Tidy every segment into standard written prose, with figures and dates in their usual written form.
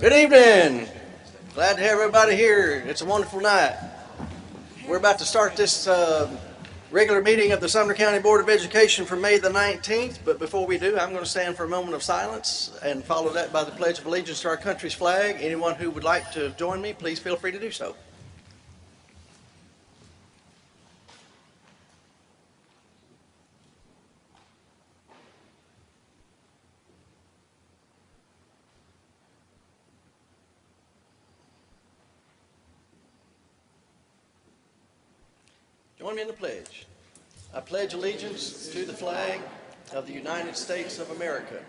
Good evening. Glad to have everybody here. It's a wonderful night. We're about to start this regular meeting of the Sumner County Board of Education for May the 19th. But before we do, I'm going to stand for a moment of silence and follow that by the Pledge of Allegiance to our country's flag. Anyone who would like to join me, please feel free to do so. Join me in the pledge. I pledge allegiance to the flag of the United States of America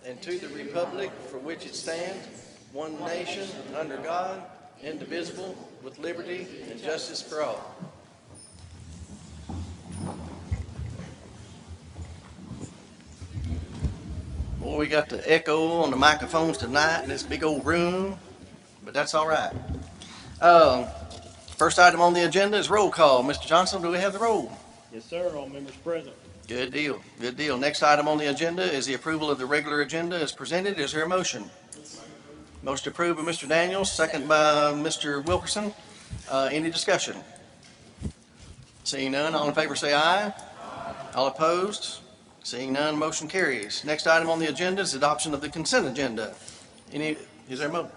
and to the republic for which it stands, one nation, under God, indivisible, with liberty and justice for all. Boy, we got the echo on the microphones tonight in this big old room, but that's all right. Uh, First item on the agenda is roll call. Mr. Johnson, do we have the roll? Yes, sir. All members present. Good deal. Good deal. Next item on the agenda is the approval of the regular agenda as presented. Is there a motion? Motion approved by Mr. Daniels, second by Mr. Wilkerson. Any discussion? Seeing none, all in favor say aye. All opposed? Seeing none, motion carries. Next item on the agenda is adoption of the consent agenda. Is there a motion?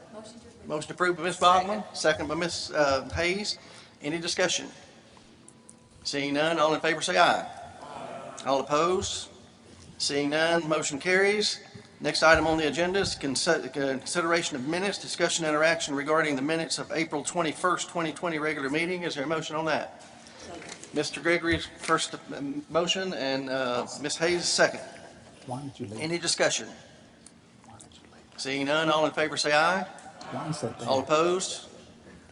Motion approved by Ms. Bachman, second by Ms. Hayes. Any discussion? Seeing none, all in favor say aye. All opposed? Seeing none, motion carries. Next item on the agenda is consideration of minutes, discussion, interaction regarding the minutes of April 21st, 2020 regular meeting. Is there a motion on that? Mr. Gregory's first motion and Ms. Hayes' second. Why did you leave? Any discussion? Why did you leave? Seeing none, all in favor say aye. Why is that there? All opposed?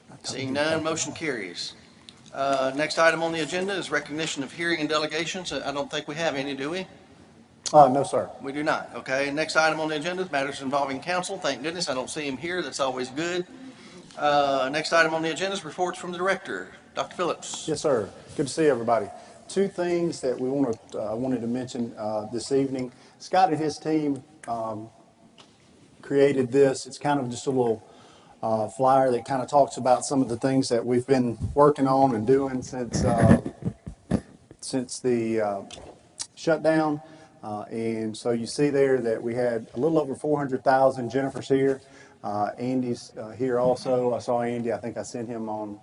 I told Seeing you none, to- motion carries. Next item on the agenda is recognition of hearing and delegations. I don't think we have any, do we? No, sir. We do not. Okay. Next item on the agenda is matters involving council. Thank goodness I don't see him here. That's always good. Next item on the agenda is reports from the director. Dr. Phillips. Yes, sir. Good to see everybody. Two things that we wanted to mention this evening. Scott and his team created this. It's kind of just a little flyer that kind of talks about some of the things that we've been working on and doing since the shutdown. And so you see there that we had a little over 400,000. Jennifer's here. Andy's here also. I saw Andy. I think I sent him on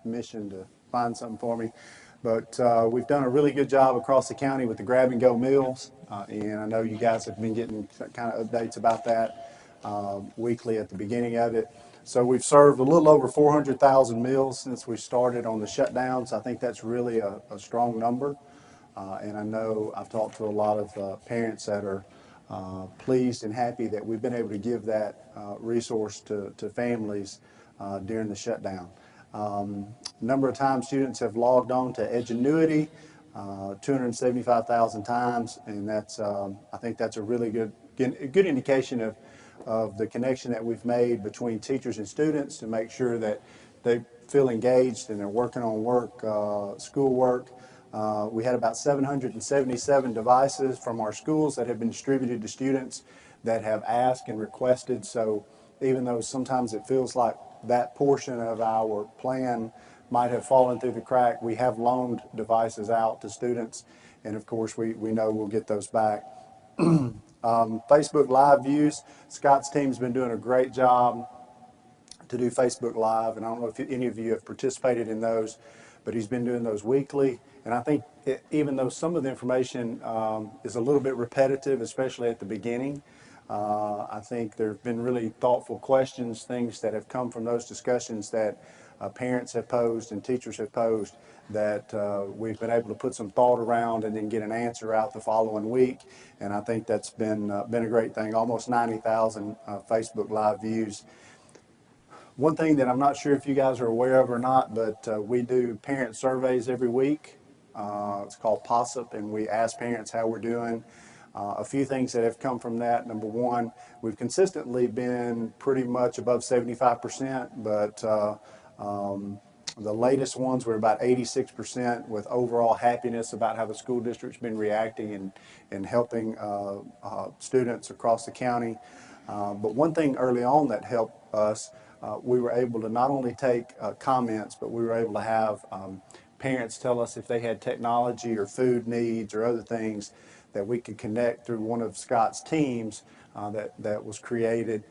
mission to find something for me. But we've done a really good job across the county with the grab and go meals. And I know you guys have been getting kind of updates about that weekly at the beginning of it. So we've served a little over 400,000 meals since we started on the shutdowns. I think that's really a strong number. And I know I've talked to a lot of parents that are pleased and happy that we've been able to give that resource to families during the shutdown. Number of times students have logged on to Edgenuity, 275,000 times, and that's I think that's a really good indication of the connection that we've made between teachers and students to make sure that they feel engaged and they're working on schoolwork. We had about 777 devices from our schools that have been distributed to students that have asked and requested. So even though sometimes it feels like that portion of our plan might have fallen through the crack, we have loaned devices out to students. And of course, we know we'll get those back. Facebook Live views, Scott's team's been doing a great job to do Facebook Live. And I don't know if any of you have participated in those, but he's been doing those weekly. And I think even though some of the information is a little bit repetitive, especially at the beginning, I think there have been really thoughtful questions, things that have come from those discussions that parents have posed and teachers have posed that we've been able to put some thought around and then get an answer out the following week. And I think that's been a great thing. Almost 90,000 Facebook Live views. One thing that I'm not sure if you guys are aware of or not, but we do parent surveys every week. It's called POSSIP, and we ask parents how we're doing. A few things that have come from that. Number one, we've consistently been pretty much above 75%, but the latest ones were about 86% with overall happiness about how the school district's been reacting and helping students across the county. But one thing early on that helped us, we were able to not only take comments, but we were able to have parents tell us if they had technology or food needs or other things that we could connect through one of Scott's teams that was created.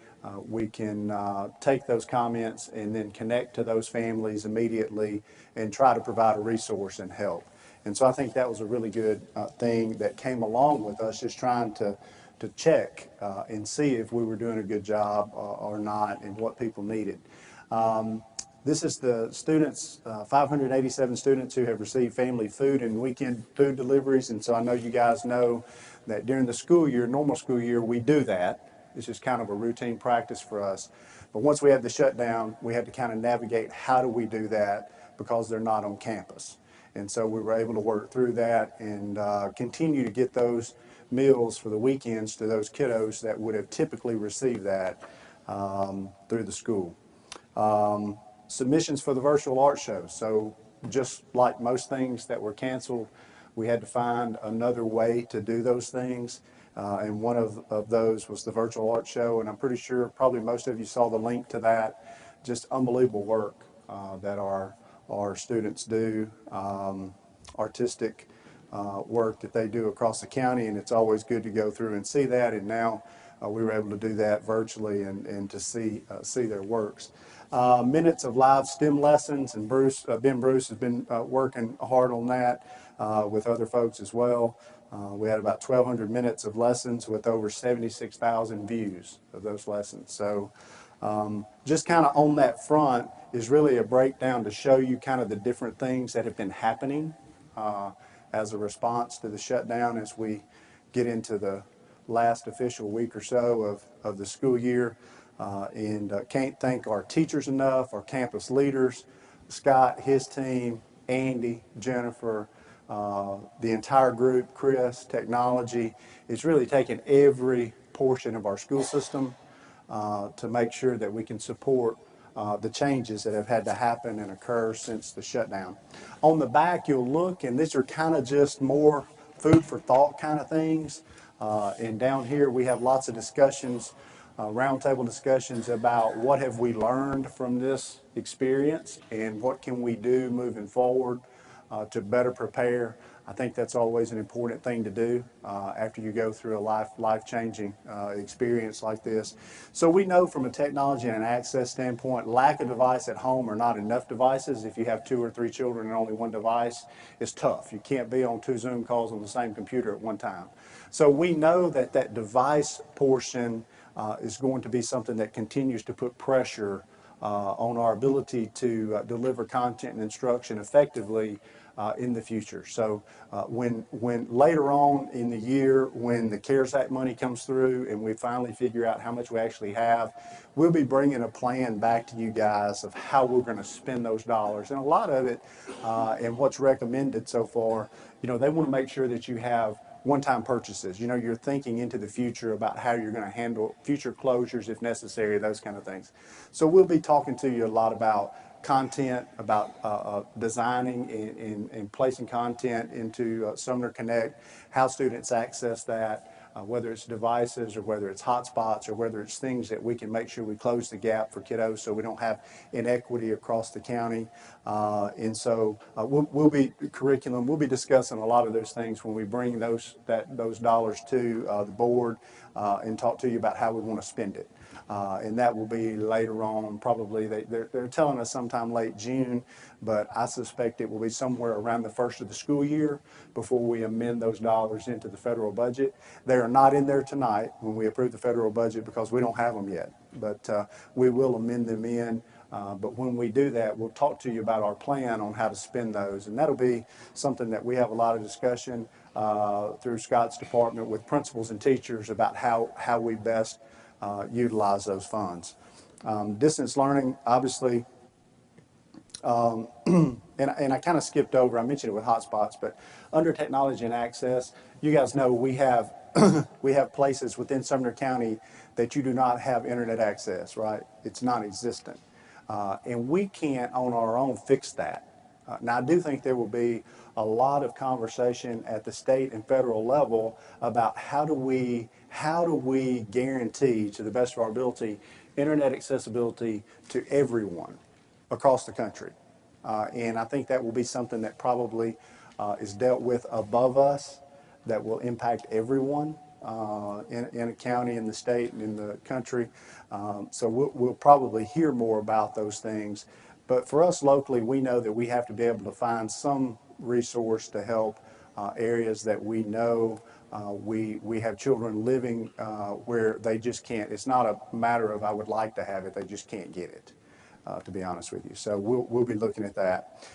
We can take those comments and then connect to those families immediately and try to provide a resource and help. And so I think that was a really good thing that came along with us just trying to check and see if we were doing a good job or not and what people needed. This is the students, 587 students who have received family food and weekend food deliveries. And so I know you guys know that during the school year, normal school year, we do that. It's just kind of a routine practice for us. But once we had the shutdown, we had to kind of navigate how do we do that because they're not on campus. And so we were able to work through that and continue to get those meals for the weekends to those kiddos that would have typically received that through the school. Submissions for the virtual art show. So just like most things that were canceled, we had to find another way to do those things. And one of those was the virtual art show. And I'm pretty sure probably most of you saw the link to that. Just unbelievable work that our students do, artistic work that they do across the county. And it's always good to go through and see that. And now we were able to do that virtually and to see their works. Minutes of live STEM lessons, and Ben Bruce has been working hard on that with other folks as well. We had about 1,200 minutes of lessons with over 76,000 views of those lessons. So just kind of on that front is really a breakdown to show you kind of the different things that have been happening as a response to the shutdown as we get into the last official week or so of the school year. And can't thank our teachers enough, our campus leaders, Scott, his team, Andy, Jennifer, the entire group, Chris, technology. It's really taken every portion of our school system to make sure that we can support the changes that have had to happen and occur since the shutdown. On the back, you'll look, and these are kind of just more food for thought kind of things. And down here, we have lots of discussions, roundtable discussions about what have we learned from this experience and what can we do moving forward to better prepare. I think that's always an important thing to do after you go through a life-changing experience like this. So we know from a technology and an access standpoint, lack of device at home or not enough devices, if you have 2 or 3 children and only one device, is tough. You can't be on 2 Zoom calls on the same computer at one time. So we know that that device portion is going to be something that continues to put pressure on our ability to deliver content and instruction effectively in the future. So when later on in the year, when the CARES Act money comes through and we finally figure out how much we actually have, we'll be bringing a plan back to you guys of how we're going to spend those dollars. And a lot of it, and what's recommended so far, you know, they want to make sure that you have one-time purchases. You know, you're thinking into the future about how you're going to handle future closures if necessary, those kind of things. So we'll be talking to you a lot about content, about designing and placing content into Sumner Connect, how students access that, whether it's devices or whether it's hotspots or whether it's things that we can make sure we close the gap for kiddos so we don't have inequity across the county. And so we'll be curriculum, we'll be discussing a lot of those things when we bring those dollars to the board and talk to you about how we want to spend it. And that will be later on, probably they're telling us sometime late June, but I suspect it will be somewhere around the first of the school year before we amend those dollars into the federal budget. They are not in there tonight when we approve the federal budget because we don't have them yet, but we will amend them in. But when we do that, we'll talk to you about our plan on how to spend those. And that'll be something that we have a lot of discussion through Scott's department with principals and teachers about how we best utilize those funds. Distance learning, obviously, and I kind of skipped over, I mentioned it with hotspots, but under technology and access, you guys know we have we have places within Sumner County that you do not have internet access, right? It's non-existent. And we can't on our own fix that. Now, I do think there will be a lot of conversation at the state and federal level about how do we guarantee, to the best of our ability, internet accessibility to everyone across the country. And I think that will be something that probably is dealt with above us, that will impact everyone in a county, in the state, and in the country. So we'll probably hear more about those things. But for us locally, we know that we have to be able to find some resource to help areas that we know we have children living where they just can't. It's not a matter of I would like to have it, they just can't get it, to be honest with you. So we'll be looking at that.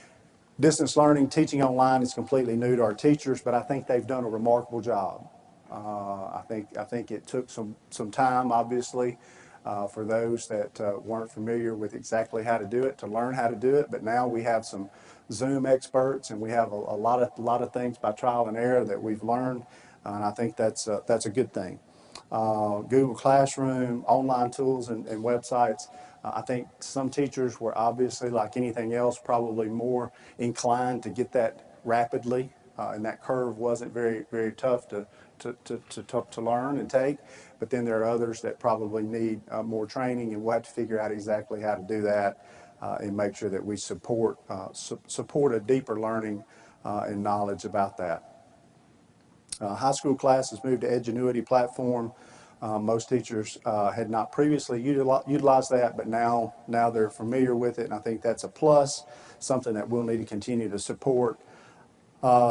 Distance learning, teaching online is completely new to our teachers, but I think they've done a remarkable job. I think it took some time, obviously, for those that weren't familiar with exactly how to do it, to learn how to do it. But now we have some Zoom experts, and we have a lot of things by trial and error that we've learned, and I think that's a good thing. Google Classroom, online tools and websites. I think some teachers were obviously, like anything else, probably more inclined to get that rapidly, and that curve wasn't very tough to learn and take. But then there are others that probably need more training, and we'll have to figure out exactly how to do that and make sure that we support a deeper learning and knowledge about that. High school classes moved to Edgenuity platform. Most teachers had not previously utilized that, but now they're familiar with it, and I think that's a plus, something that we'll need to continue to support.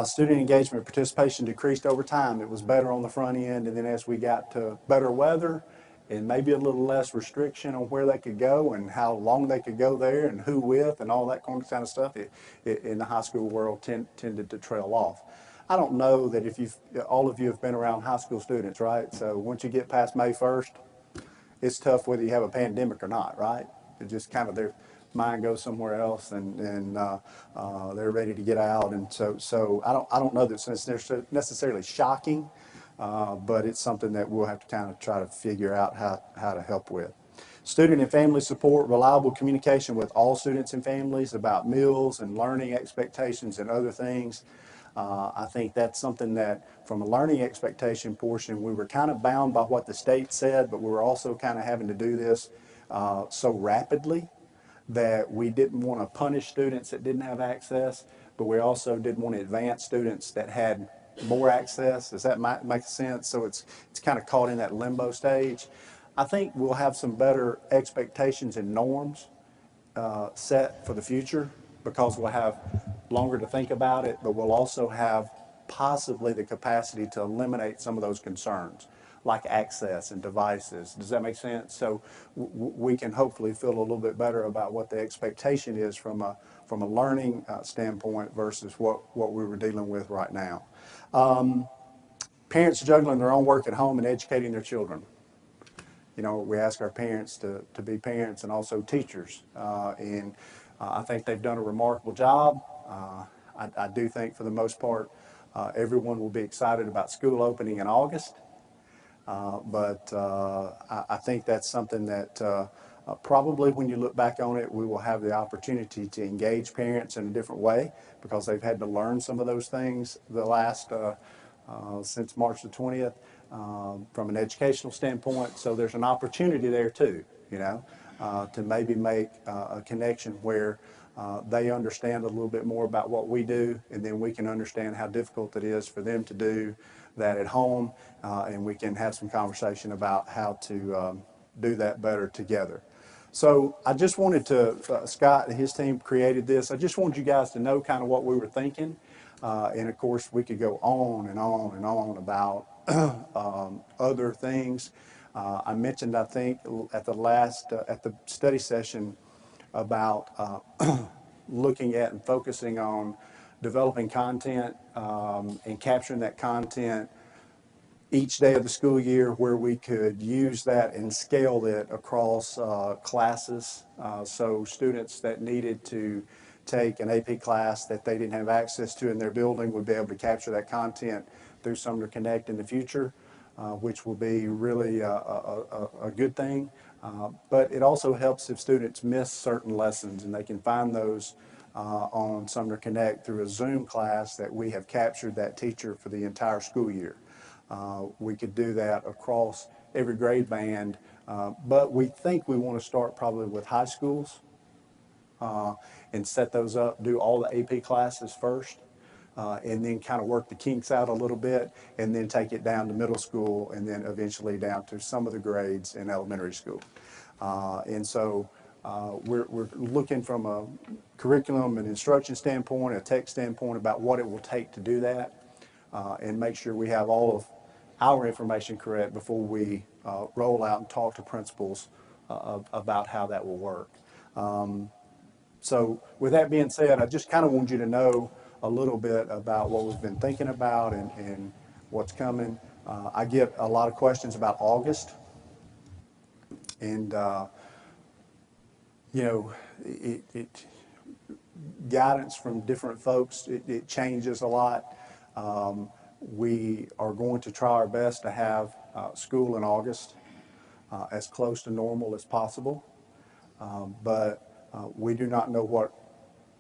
Student engagement participation decreased over time. It was better on the front end, and then as we got to better weather and maybe a little less restriction on where they could go and how long they could go there and who with and all that kind of stuff, it in the high school world tended to trail off. I don't know that if all of you have been around high school students, right? So once you get past May 1st, it's tough whether you have a pandemic or not, right? It just kind of their mind goes somewhere else, and they're ready to get out. And so I don't know that it's necessarily shocking, but it's something that we'll have to kind of try to figure out how to help with. Student and family support, reliable communication with all students and families about meals and learning expectations and other things. I think that's something that, from a learning expectation portion, we were kind of bound by what the state said, but we were also kind of having to do this so rapidly that we didn't want to punish students that didn't have access, but we also didn't want to advance students that had more access. Does that make sense? So it's kind of caught in that limbo stage. I think we'll have some better expectations and norms set for the future, because we'll have longer to think about it, but we'll also have possibly the capacity to eliminate some of those concerns, like access and devices. Does that make sense? So we can hopefully feel a little bit better about what the expectation is from a learning standpoint versus what we were dealing with right now. Parents juggling their own work at home and educating their children. You know, we ask our parents to be parents and also teachers, and I think they've done a remarkable job. I do think for the most part, everyone will be excited about school opening in August, but I think that's something that probably when you look back on it, we will have the opportunity to engage parents in a different way, because they've had to learn some of those things the last since March the 20th from an educational standpoint. So there's an opportunity there too, you know, to maybe make a connection where they understand a little bit more about what we do, and then we can understand how difficult it is for them to do that at home, and we can have some conversation about how to do that better together. So I just wanted to, Scott and his team created this. I just wanted you guys to know kind of what we were thinking. And of course, we could go on and on and on about other things. I mentioned, I think, at the study session about looking at and focusing on developing content and capturing that content each day of the school year, where we could use that and scale it across classes. So students that needed to take an AP class that they didn't have access to in their building would be able to capture that content through Sumner Connect in the future, which will be really a good thing. But it also helps if students miss certain lessons, and they can find those on Sumner Connect through a Zoom class that we have captured that teacher for the entire school year. We could do that across every grade band But we think we want to start probably with high schools and set those up, do all the AP classes first, and then kind of work the kinks out a little bit, and then take it down to middle school, and then eventually down to some of the grades in elementary school. And so we're looking from a curriculum and instruction standpoint, a tech standpoint about what it will take to do that, and make sure we have all of our information correct before we roll out and talk to principals about how that will work. So with that being said, I just kind of want you to know a little bit about what we've been thinking about and what's coming. I get a lot of questions about August. And, you know, guidance from different folks, it changes a lot. We are going to try our best to have school in August as close to normal as possible. But we do not know what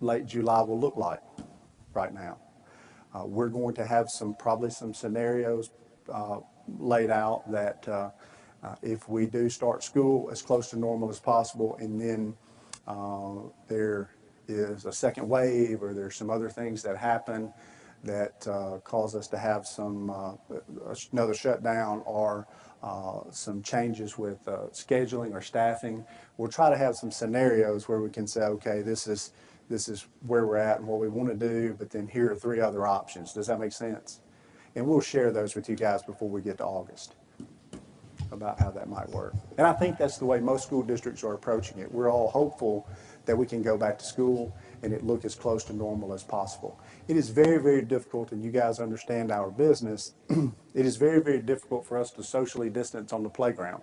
late July will look like right now. We're going to have probably some scenarios laid out that if we do start school as close to normal as possible, and then there is a second wave or there's some other things that happen that cause us to have another shutdown or some changes with scheduling or staffing, we'll try to have some scenarios where we can say, okay, this is where we're at and what we want to do, but then here are 3 other options. Does that make sense? And we'll share those with you guys before we get to August about how that might work. And I think that's the way most school districts are approaching it. We're all hopeful that we can go back to school and it look as close to normal as possible. It is very, very difficult, and you guys understand our business, it is very, very difficult for us to socially distance on the playground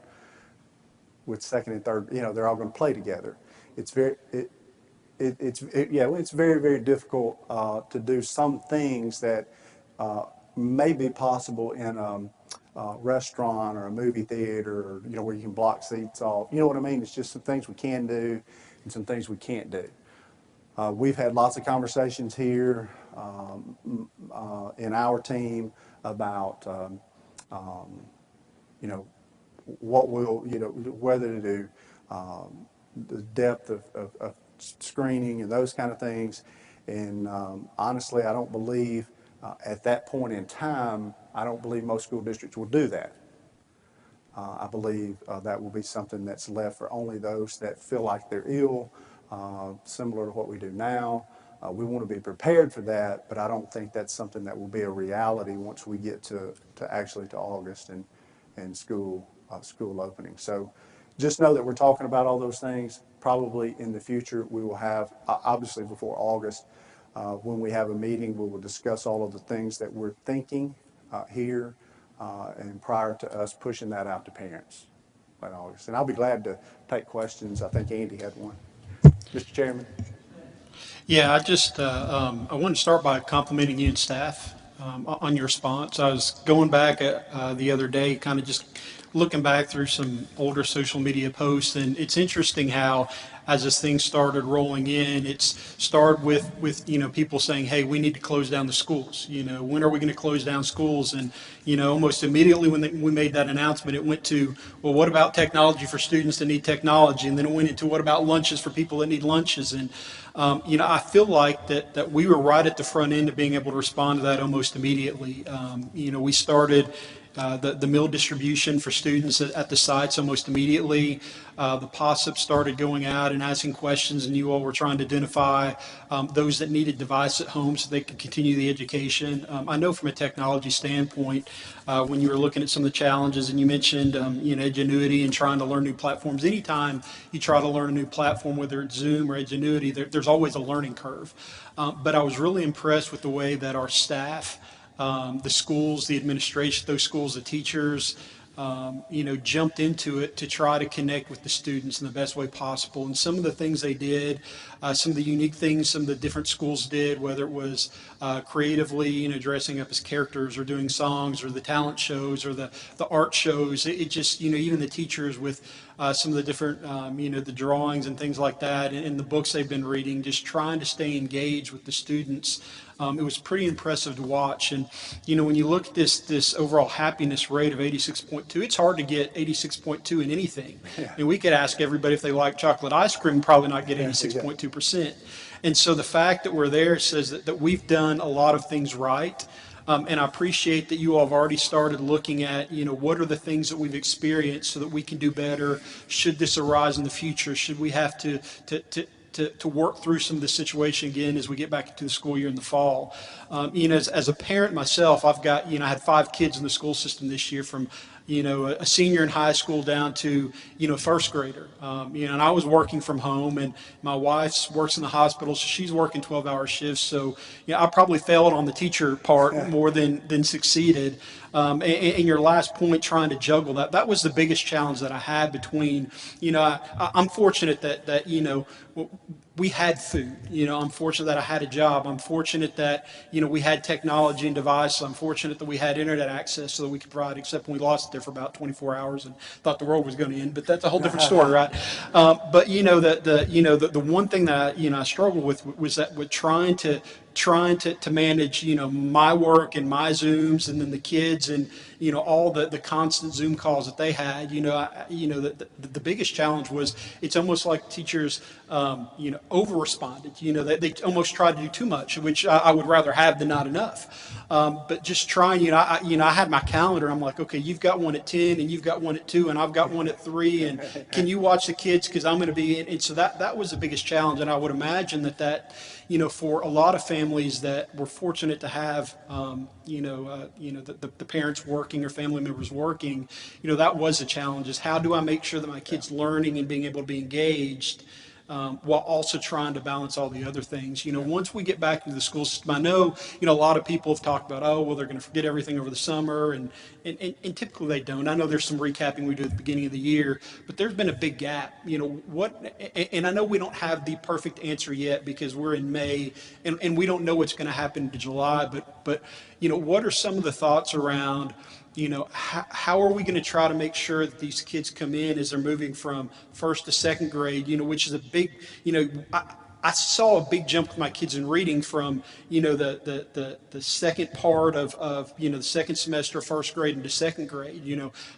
with second and third, they're all going to play together. It's very, it's very, very difficult to do some things that may be possible in a restaurant or a movie theater, or, where you can block seats off. You know what I mean? It's just some things we can do and some things we can't do. We've had lots of conversations here in our team about, what whether to do, the depth of screening and those kind of things. And honestly, I don't believe at that point in time, I don't believe most school districts will do that. I believe that will be something that's left for only those that feel like they're ill, similar to what we do now. We want to be prepared for that, but I don't think that's something that will be a reality once we get to August and school opening. So just know that we're talking about all those things. Probably in the future, we will have, obviously before August, when we have a meeting, we will discuss all of the things that we're thinking here and prior to us pushing that out to parents in August. And I'll be glad to take questions. I think Andy had one. Mr. Chairman. Yeah, I wanted to start by complimenting you and staff on your response. I was going back the other day, kind of just looking back through some older social media posts, and it's interesting how, as this thing started rolling in, it's started with people saying, hey, we need to close down the schools. When are we going to close down schools? And almost immediately when we made that announcement, it went to, well, what about technology for students that need technology? And then it went into, what about lunches for people that need lunches? And I feel like that we were right at the front end of being able to respond to that almost immediately. We started the meal distribution for students at the sites almost immediately. The POSIP started going out and asking questions, and you all were trying to identify those that needed device at home so they could continue the education. I know from a technology standpoint, when you were looking at some of the challenges, and you mentioned Edgenuity and trying to learn new platforms, anytime you try to learn a new platform, whether it's Zoom or Edgenuity, there's always a learning curve. But I was really impressed with the way that our staff, the schools, the administration, those schools, the teachers, jumped into it to try to connect with the students in the best way possible. And some of the things they did, some of the unique things some of the different schools did, whether it was creatively, dressing up as characters or doing songs or the talent shows or the art shows, it just, even the teachers with some of the different, the drawings and things like that, and the books they've been reading, just trying to stay engaged with the students It was pretty impressive to watch. And, when you look at this overall happiness rate of 86.2, it's hard to get 86.2 in anything. Yeah. And we could ask everybody if they like chocolate ice cream, probably not get Yeah. 86.2%. And so the fact that we're there says that we've done a lot of things right. And I appreciate that you all have already started looking at, what are the things that we've experienced so that we can do better. Should this arise in the future? Should we have to work through some of the situation again as we get back into the school year in the fall? As a parent myself, I've got, I had 5 kids in the school system this year, from a senior in high school down to, first grader. And I was working from home, and my wife works in the hospital, so she's working 12-hour shifts. So, I probably failed on the teacher part more than succeeded. And your last point, trying to juggle that was the biggest challenge that I had between, I'm fortunate that we had food. I'm fortunate that I had a job. I'm fortunate that, we had technology and devices. I'm fortunate that we had internet access so that we could provide, except when we lost it there for about 24 hours and thought the world was going to end, but that's a whole different story, right? But the one thing that I struggled with was that with trying to manage, my work and my Zooms, and then the kids, and, all the constant Zoom calls that they had. The biggest challenge was, it's almost like teachers, over responded. They almost tried to do too much, which I would rather have than not enough. But just trying, I had my calendar. I'm like, okay, you've got one at 10, and you've got one at 2, and I've got one at 3, and can you watch the kids, because I'm going to be in. And so that was the biggest challenge. And I would imagine that for a lot of families that were fortunate to have, the parents working or family members working, that was a challenge, is how do I make sure that my kid's learning and being able to be engaged, while also trying to balance all the other things. Once we get back into the school system, I know, a lot of people have talked about, oh, well, they're going to forget everything over the summer, and typically they don't. I know there's some recapping we do at the beginning of the year, but there's been a big gap. And I know we don't have the perfect answer yet, because we're in May, and we don't know what's going to happen to July, but what are some of the thoughts around, how are we going to try to make sure that these kids come in as they're moving from first to second grade, which is a big, I saw a big jump with my kids in reading from, the second part of the second semester of first grade into second grade.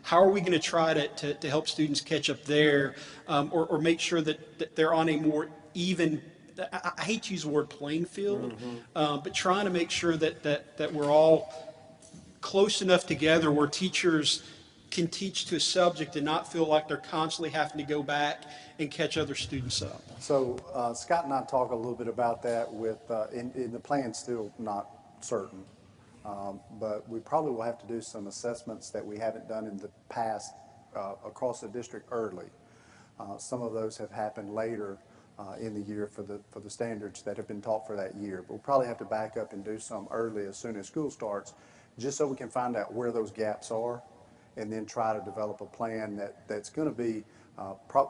How are we going to try to help students catch up there, or make sure that they're on a more even, I hate to use the word playing field, but trying to make sure that we're all close enough together where teachers can teach to a subject and not feel like they're constantly having to go back and catch other students up. So Scott and I talk a little bit about that with, in the plan's still not certain, but we probably will have to do some assessments that we haven't done in the past across the district early. Some of those have happened later in the year for the standards that have been taught for that year. But we'll probably have to back up and do some early as soon as school starts, just so we can find out where those gaps are, and then try to develop a plan that's going to be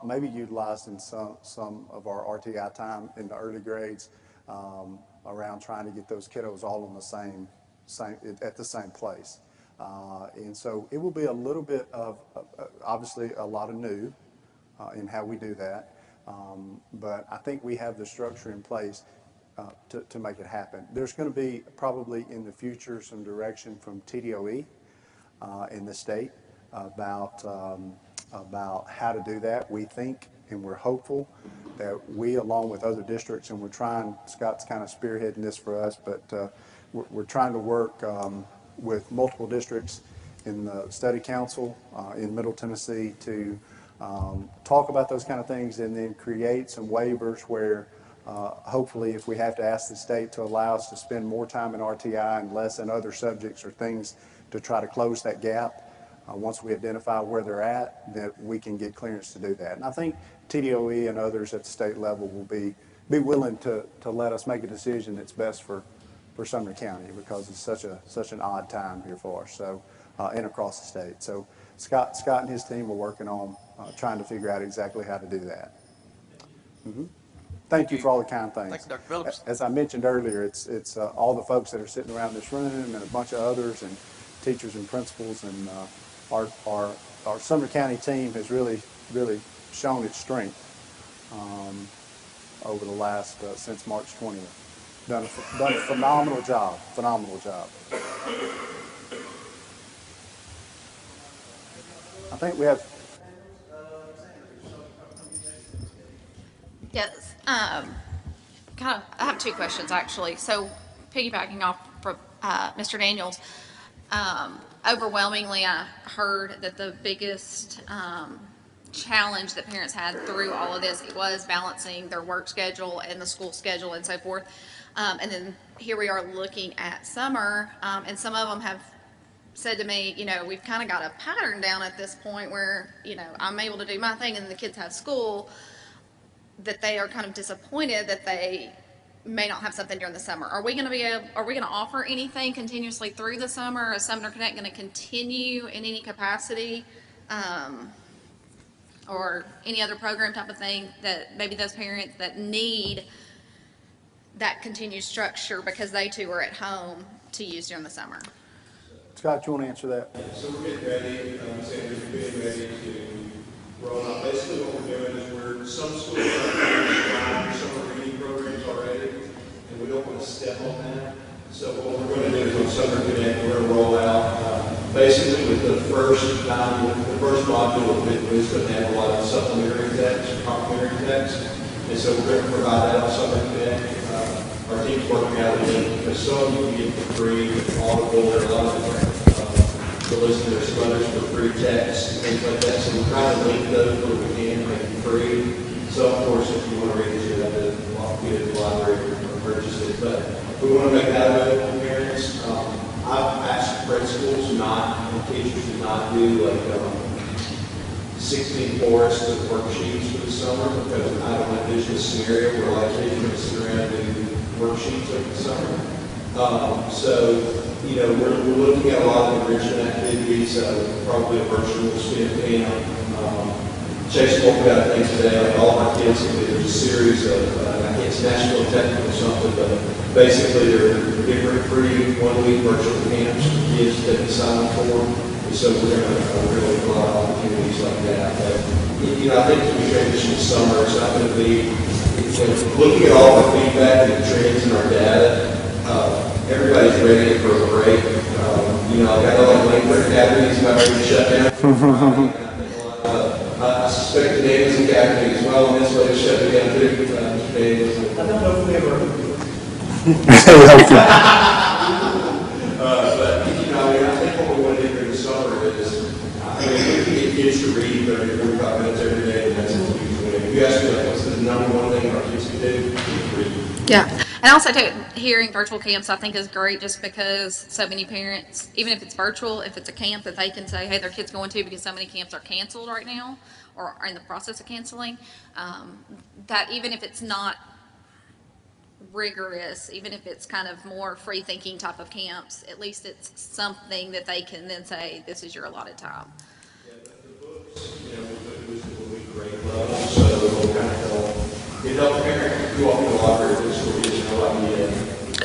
maybe utilized in some of our RTI time in the early grades, around trying to get those kiddos all on the same at the same place. And so it will be a little bit of obviously a lot of new in how we do that, but I think we have the structure in place to make it happen. There's going to be probably in the future some direction from TDOE in the state about how to do that. We think and we're hopeful that we, along with other districts, and we're trying, Scott's kind of spearheading this for us, but we're trying to work with multiple districts in the study council in Middle Tennessee to talk about those kind of things, and then create some waivers where hopefully if we have to ask the state to allow us to spend more time in RTI and less in other subjects or things to try to close that gap, once we identify where they're at, that we can get clearance to do that. And I think TDOE and others at the state level will be willing to let us make a decision that's best for Sumner County, because it's such an odd time here for us, so and across the state. So Scott and his team are working on trying to figure out exactly how to do that. Thank you for all the kind things. Thank you, Dr. Phillips. As I mentioned earlier, it's all the folks that are sitting around this room and a bunch of others, and teachers and principals, and our Sumner County team has really shown its strength over the last since March 20th. done a phenomenal job, phenomenal job. I think we have, Yes. Kind of, I have two questions actually. So, piggybacking off from Mr. Daniels, overwhelmingly, I heard that the biggest challenge that parents had through all of this was balancing their work schedule and the school schedule and so forth. And then here we are looking at summer, and some of them have said to me, we've kind of got a pattern down at this point where, I'm able to do my thing and the kids have school, that they are kind of disappointed that they may not have something during the summer. Are we going to offer anything continuously through the summer? Is Sumner Connect going to continue in any capacity? Or any other program type of thing that maybe those parents that need that continued structure because they too are at home to use during the summer? Scott, you want to answer that? So we're getting ready, Sanders, we're getting ready to roll out. Basically what we're doing is some schools are doing summer reading programs already, and we don't want to step on that. So what we're going to do is on Summer Connect, we're going to roll out, basically with the first module, it's going to have a lot of supplementary text, complementary text, and so we're going to provide that on Summer Connect. Our team's working out with it, because some you can get for free, Audible, there are a lot of different, to listen to some others for free text, things like that. So we're trying to link those where we can, make them free. So of course, if you want to read it, you have to get it to the library or purchase it. But we want to make that available to parents. I've asked principals and teachers to not do like 16 forest worksheets for the summer, because I don't envision a scenario where like kids are going to sit around and do worksheets over the summer. We're looking at a lot of enrichment activities, probably a virtual STEM camp. Chase spoke about things today, like all of our kids, there's a series of, I can't say national technical or something, but basically they're different free 1 week virtual camps for kids that can sign up for. And so we're going to really do a lot of opportunities like that. But, I think as we transition to summer, it's not going to be, looking at all the feedback and the trends in our data, everybody's ready for a break. I know like Lakewood Academy is about ready to shut down. I suspect the Davis Academy as well, and this way to shut it down too. Mr. Davis. I don't know if we ever. I think what we want to do during the summer is, we can get kids to read 30 to 45 minutes every day, and that's what we do. If you ask me, like, what's the number one thing our kids can do? Read. Yeah. And also, too, hearing virtual camps, I think is great just because so many parents, even if it's virtual, if it's a camp that they can say, hey, their kid's going to, because so many camps are canceled right now or are in the process of canceling, that even if it's not rigorous, even if it's kind of more free thinking type of camps, at least it's something that they can then say, this is your allotted time. Yeah, the books, will be great level, so we'll kind of help. It helps parents go off to the library, this will be no idea.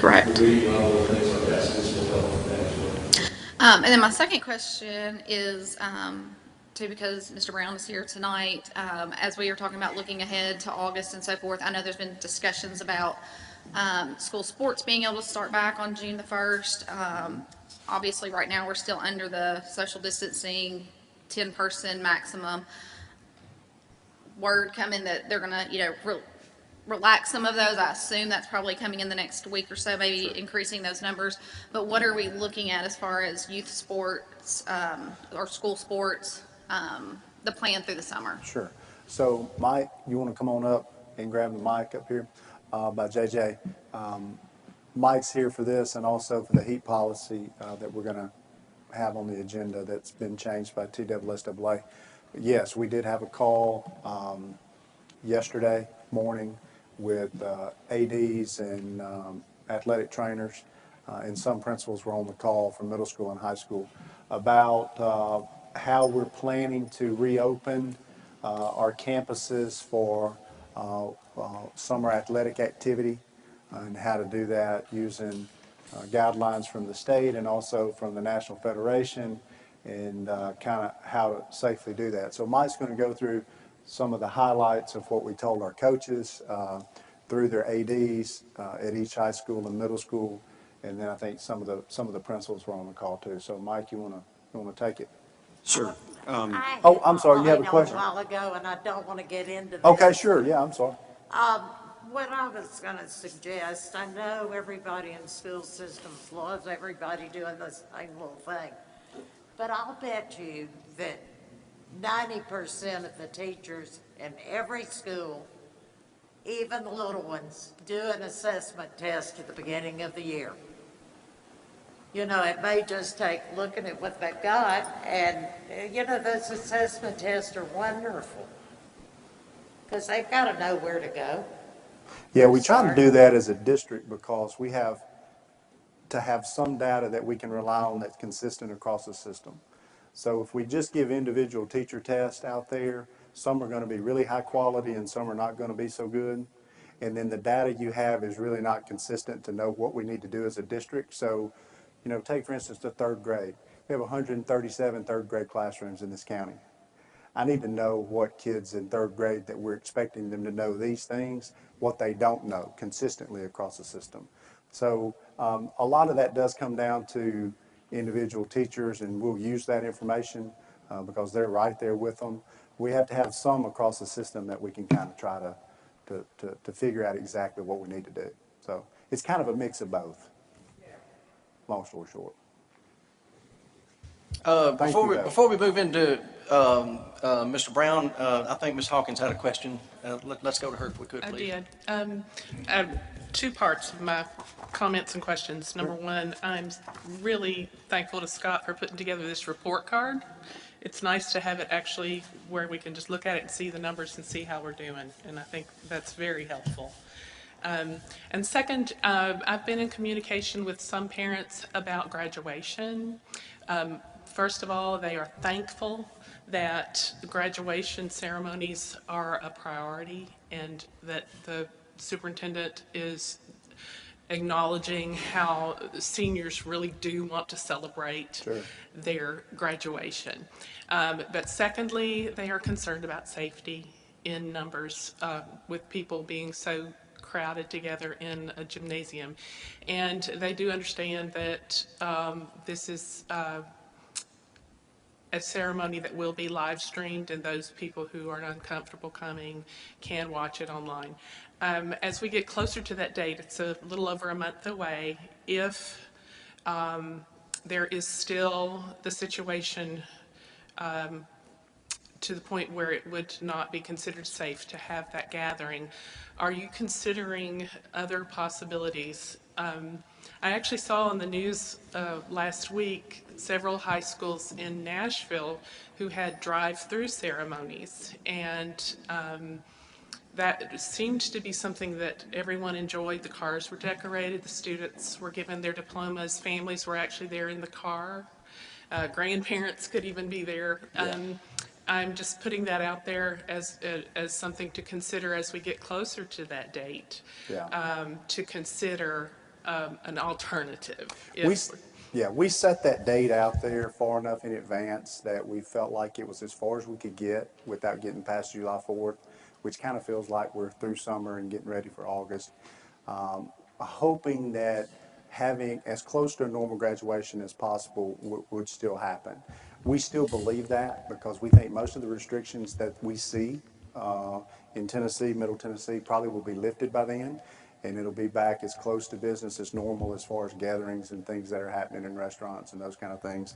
Correct. The reading level and things like that, so this will help with that as well. And then my second question is, too, because Mr. Brown is here tonight, as we are talking about looking ahead to August and so forth, I know there's been discussions about school sports being able to start back on June the 1st. Obviously, right now, we're still under the social distancing, 10-person maximum. Word coming that they're going to, relax some of those. I assume that's probably coming in the next week or so, maybe increasing those numbers. But what are we looking at as far as youth sports or school sports, the plan through the summer? Sure. So Mike, you want to come on up and grab the mic up here by JJ? Mike's here for this and also for the heat policy that we're going to have on the agenda that's been changed by TSSAA. Yes, we did have a call yesterday morning with ADs and athletic trainers, and some principals were on the call from middle school and high school about how we're planning to reopen our campuses for summer athletic activity and how to do that using guidelines from the state and also from the National Federation and kind of how to safely do that. So Mike's going to go through some of the highlights of what we told our coaches, through their ADs at each high school and middle school. And then I think some of the principals were on the call too. So Mike, you wanna take it? Sure. Oh, I'm sorry, you have a question? I had mine a while ago, and I don't want to get into this. Okay, sure, yeah, I'm sorry. What I was gonna suggest, I know everybody in school systems loves everybody doing the same little thing, but I'll bet you that 90% of the teachers in every school, even the little ones, do an assessment test at the beginning of the year. You know, it may just take looking at what they've got, and, you know, those assessment tests are wonderful. Because they've got to know where to go. Yeah, we try to Sorry. do that as a district because we have to have some data that we can rely on that's consistent across the system. So if we just give individual teacher tests out there, some are going to be really high quality and some are not going to be so good. And then the data you have is really not consistent to know what we need to do as a district. So, you know, take for instance the third grade. We have 137 third grade classrooms in this county. I need to know what kids in third grade that we're expecting them to know these things, what they don't know consistently across the system. So a lot of that does come down to individual teachers, and we'll use that information because they're right there with them. We have to have some across the system that we can kind of try to figure out exactly what we need to do. So it's kind of a mix of both, long story short. Thank you, Val. Before we move into Mr. Brown, I think Ms. Hawkins had a question. Let's go to her if we could, I please. did. I have two parts of my comments and questions. Number one, I'm really thankful to Scott for putting together this report card. It's nice to have it actually where we can just look at it and see the numbers and see how we're doing, and I think that's very helpful. And second, I've been in communication with some parents about graduation. First of all, they are thankful that graduation ceremonies are a priority and that the superintendent is acknowledging how seniors really do want to celebrate Sure. their graduation. But secondly, they are concerned about safety in numbers with people being so crowded together in a gymnasium. And they do understand that this is a ceremony that will be live streamed, and those people who are uncomfortable coming can watch it online. As we get closer to that date, it's a little over a month away. If there is still the situation to the point where it would not be considered safe to have that gathering, are you considering other possibilities? I actually saw on the news last week several high schools in Nashville who had drive-through ceremonies, and that seemed to be something that everyone enjoyed. The cars were decorated, the students were given their diplomas, families were actually there in the car, grandparents could even be there. I'm just putting that out there as something to consider as we get closer to that date. Yeah. To consider an alternative. We set that date out there far enough in advance that we felt like it was as far as we could get without getting past July 4th, which kind of feels like we're through summer and getting ready for August. Hoping that having as close to a normal graduation as possible would still happen. We still believe that because we think most of the restrictions that we see in Tennessee, Middle Tennessee, probably will be lifted by then, and it'll be back as close to business as normal as far as gatherings and things that are happening in restaurants and those kind of things.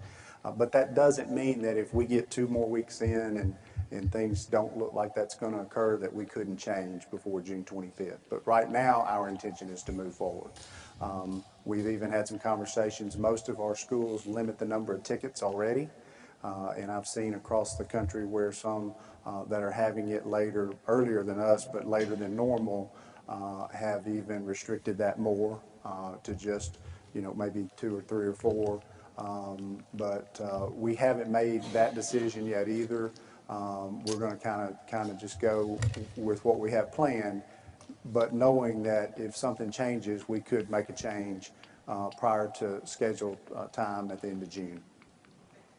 But that doesn't mean that if we get 2 more weeks in and things don't look like that's going to occur, that we couldn't change before June 25th. But right now, our intention is to move forward. We've even had some conversations. Most of our schools limit the number of tickets already. And I've seen across the country where some that are having it earlier than us, but later than normal, have even restricted that more to just, maybe 2 or 3 or 4. But we haven't made that decision yet either. We're going to kind of just go with what we have planned, but knowing that if something changes, we could make a change prior to scheduled time at the end of June.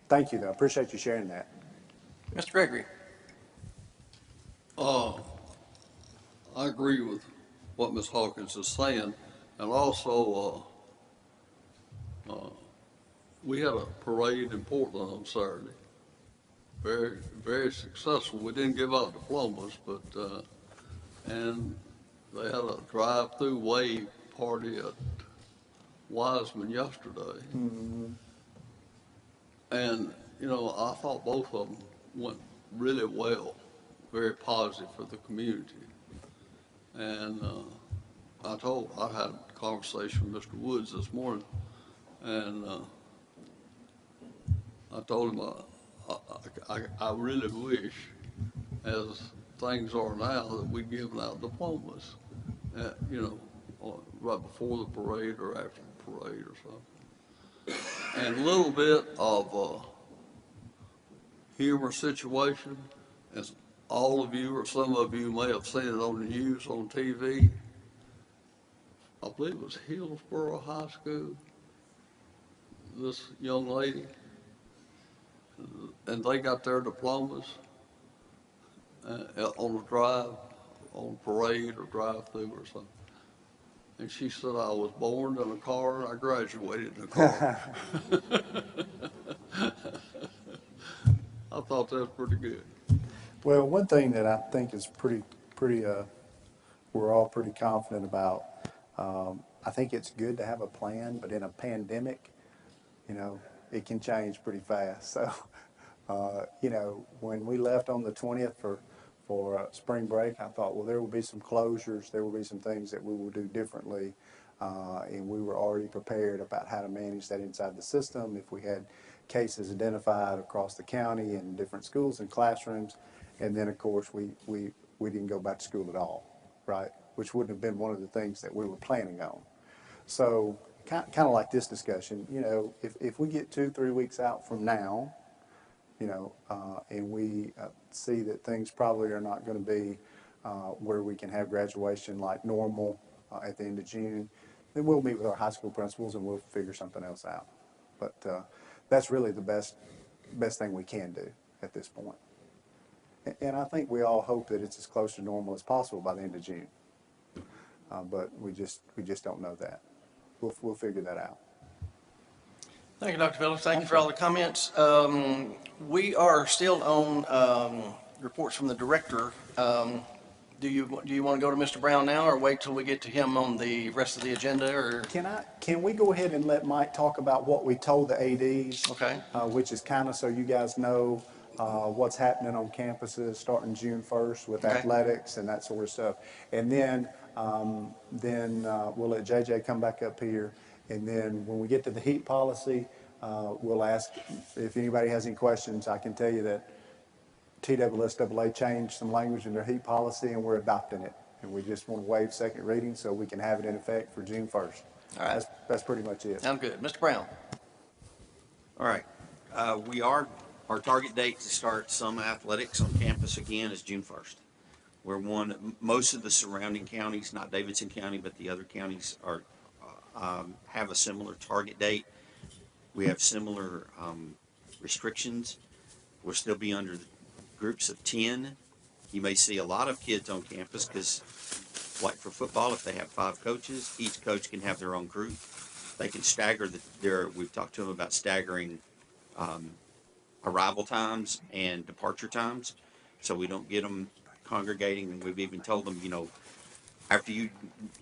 Thank you, though. I appreciate you sharing that. Mr. Gregory. I agree with what Ms. Hawkins is saying. And also, we had a parade in Portland on Saturday. Very, very successful. We didn't give out diplomas, but, and they had a drive-through wave party at Wiseman yesterday. And, you know, I thought both of them went really well, very positive for the community. And I had a conversation with Mr. Woods this morning, and I told him I really wish, as things are now, that we'd given out diplomas, you know, right before the parade or after the parade or something. And a little bit of humor situation, as all of you or some of you may have seen it on the news, on TV. I believe it was Hillsborough High School, this young lady, and they got their diplomas on a drive, on parade or drive-through or something. And she said, I was born in a car and I graduated in a car. I thought that was pretty good. Well, one thing that I think is we're all pretty confident about, I think it's good to have a plan, but in a pandemic, you know, it can change pretty fast. So, you know, when we left on the 20th for spring break, I thought, well, there will be some closures, there will be some things that we will do differently. And we were already prepared about how to manage that inside the system. If we had cases identified across the county in different schools and classrooms, and then of course we didn't go back to school at all, right? Which wouldn't have been one of the things that we were planning on. So kind of like this discussion, you know, if we get 2-3 weeks out from now, you know, and we see that things probably are not going to be where we can have graduation like normal at the end of June, then we'll meet with our high school principals and we'll figure something else out. But that's really the best thing we can do at this point. And I think we all hope that it's as close to normal as possible by the end of June. But we just don't know that. We'll figure that out. Thank you, Dr. Phillips. Thank you for all the comments. We are still on reports from the director. Do you want to go to Mr. Brown now, or wait till we get to him on the rest of the agenda, or? Can we go ahead and let Mike talk about what we told the ADs? Okay. Which is kind of so you guys know what's happening on campuses starting June 1st with Okay. athletics and that sort of stuff. And then we'll let JJ come back up here. And then when we get to the heat policy, we'll ask if anybody has any questions. I can tell you that TSSAA changed some language in their heat policy and we're adopting it. And we just want to waive second reading so we can have it in effect for June 1st. All right. That's pretty much it. Sounds good. Mr. Brown? All right. Our target date to start some athletics on campus again is June 1st. Most of the surrounding counties, not Davidson County, but the other counties have a similar target date. We have similar restrictions. We'll still be under groups of 10. You may see a lot of kids on campus because, like for football, if they have 5 coaches, each coach can have their own group. They can stagger we've talked to them about staggering arrival times and departure times, so we don't get them congregating. And we've even told them, you know, after you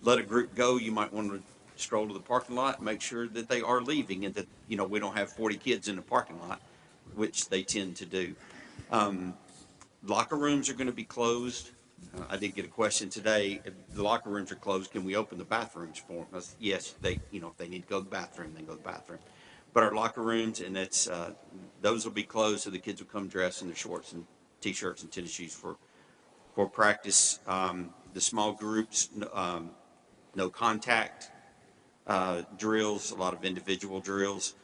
let a group go, you might want to stroll to the parking lot and make sure that they are leaving and that, you know, we don't have 40 kids in the parking lot, which they tend to do. Locker rooms are going to be closed. I did get a question today. If the locker rooms are closed, can we open the bathrooms for them? Yes, if they need to go to the bathroom, they can go to the bathroom. But our locker rooms, and those will be closed, so the kids will come dressed in their shorts and t-shirts and tennis shoes for practice. The small groups, no contact drills, a lot of individual drills.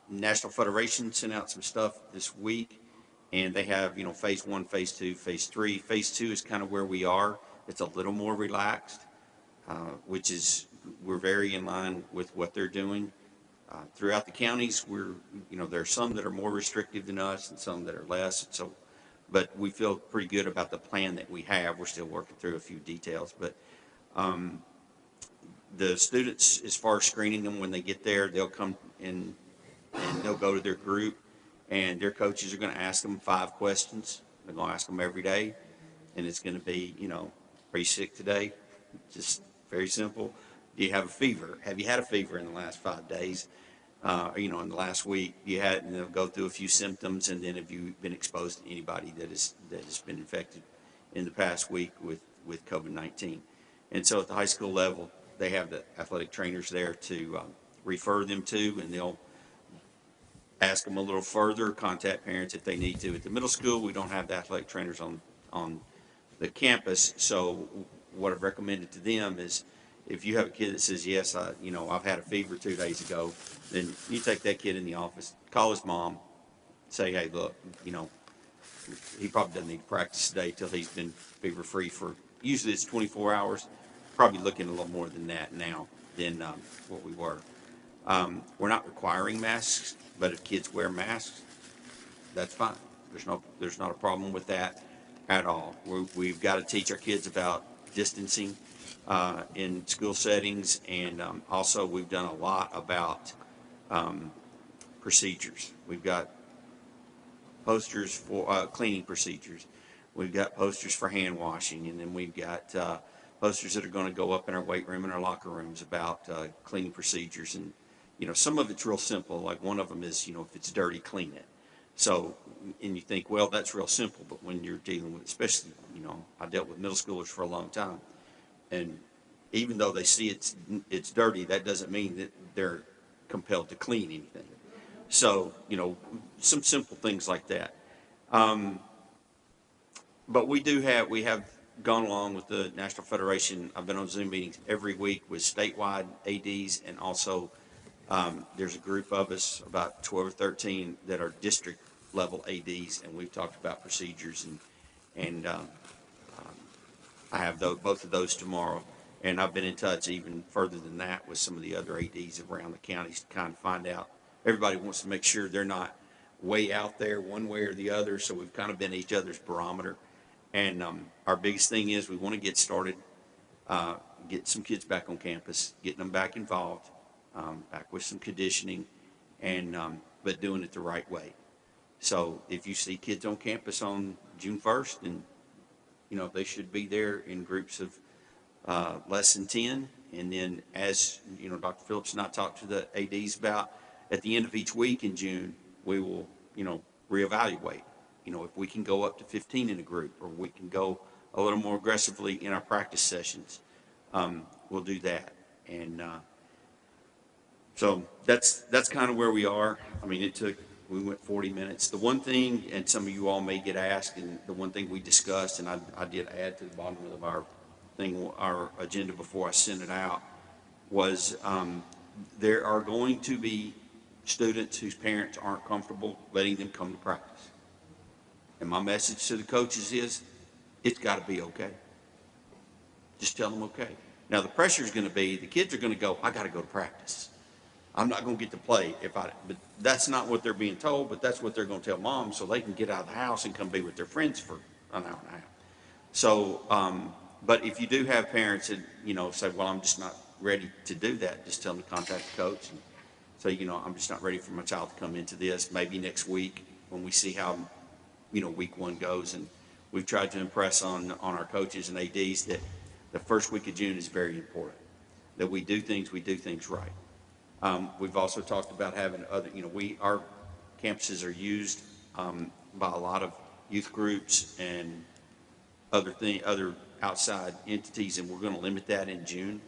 National Federation sent out some stuff this week, and they have, phase 1, phase 2, phase 3. Phase 2 is kind of where we are. It's a little more relaxed, we're very in line with what they're doing. Throughout the counties, there are some that are more restrictive than us and some that are less. But we feel pretty good about the plan that we have. We're still working through a few details, but The students, as far as screening them when they get there, they'll come in and they'll go to their group, and their coaches are going to ask them 5 questions. They're going to ask them every day, and it's going to be, are you sick today? Just very simple. Do you have a fever? Have you had a fever in the last 5 days? In the last week, and they'll go through a few symptoms, and then have you been exposed to anybody that has been infected in the past week with COVID-19? And so at the high school level, they have the athletic trainers there to refer them to, and they'll ask them a little further, contact parents if they need to. At the middle school, we don't have the athletic trainers on the campus, so what I've recommended to them is if you have a kid that says, yes, I've had a fever 2 days ago, then you take that kid in the office, call his mom, say, hey, look, he probably doesn't need to practice today till he's been fever-free for, usually it's 24 hours, probably looking a little more than that now than what we were. We're not requiring masks, but if kids wear masks, that's fine. There's not a problem with that at all. We've got to teach our kids about distancing in school settings, and also we've done a lot about procedures. We've got posters for cleaning procedures. We've got posters for hand washing, and then we've got posters that are going to go up in our weight room and our locker rooms about cleaning procedures. And some of it's real simple. Like one of them is, if it's dirty, clean it. So, and you think, well, that's real simple, but when you're dealing with, especially, I dealt with middle schoolers for a long time, and even though they see it's dirty, that doesn't mean that they're compelled to clean anything. So, some simple things like that. But we have gone along with the National Federation. I've been on Zoom meetings every week with statewide ADs, and also there's a group of us, about 12 or 13, that are district level ADs, and we've talked about procedures, and I have both of those tomorrow. And I've been in touch even further than that with some of the other ADs around the counties to kind of find out. Everybody wants to make sure they're not way out there one way or the other, so we've kind of been each other's barometer. And our biggest thing is we want to get started, get some kids back on campus, getting them back involved, back with some conditioning, and but doing it the right way. So if you see kids on campus on June 1st, and they should be there in groups of less than 10. And then, as Dr. Phillips and I talked to the ADs about, at the end of each week in June, we will reevaluate. If we can go up to 15 in a group, or we can go a little more aggressively in our practice sessions, we'll do that. And so that's kind of where we are. I mean, we went 40 minutes. The one thing, and some of you all may get asked, and the one thing we discussed, and I did add to the bottom of our agenda before I sent it out, was there are going to be students whose parents aren't comfortable letting them come to practice. And my message to the coaches is, it's got to be okay. Just tell them okay. Now, the pressure is going to be, the kids are going to go, I got to go to practice. I'm not going to get to play but that's not what they're being told, but that's what they're going to tell mom, so they can get out of the house and come be with their friends for an hour and a half. So, but if you do have parents that, say, well, I'm just not ready to do that, just tell them to contact the coach and say, I'm just not ready for my child to come into this. Maybe next week when we see how, week 1 goes. And we've tried to impress on our coaches and ADs that the first week of June is very important, that we do things right. We've also talked about having other, our campuses are used by a lot of youth groups and other outside entities, and we're going to limit that in June,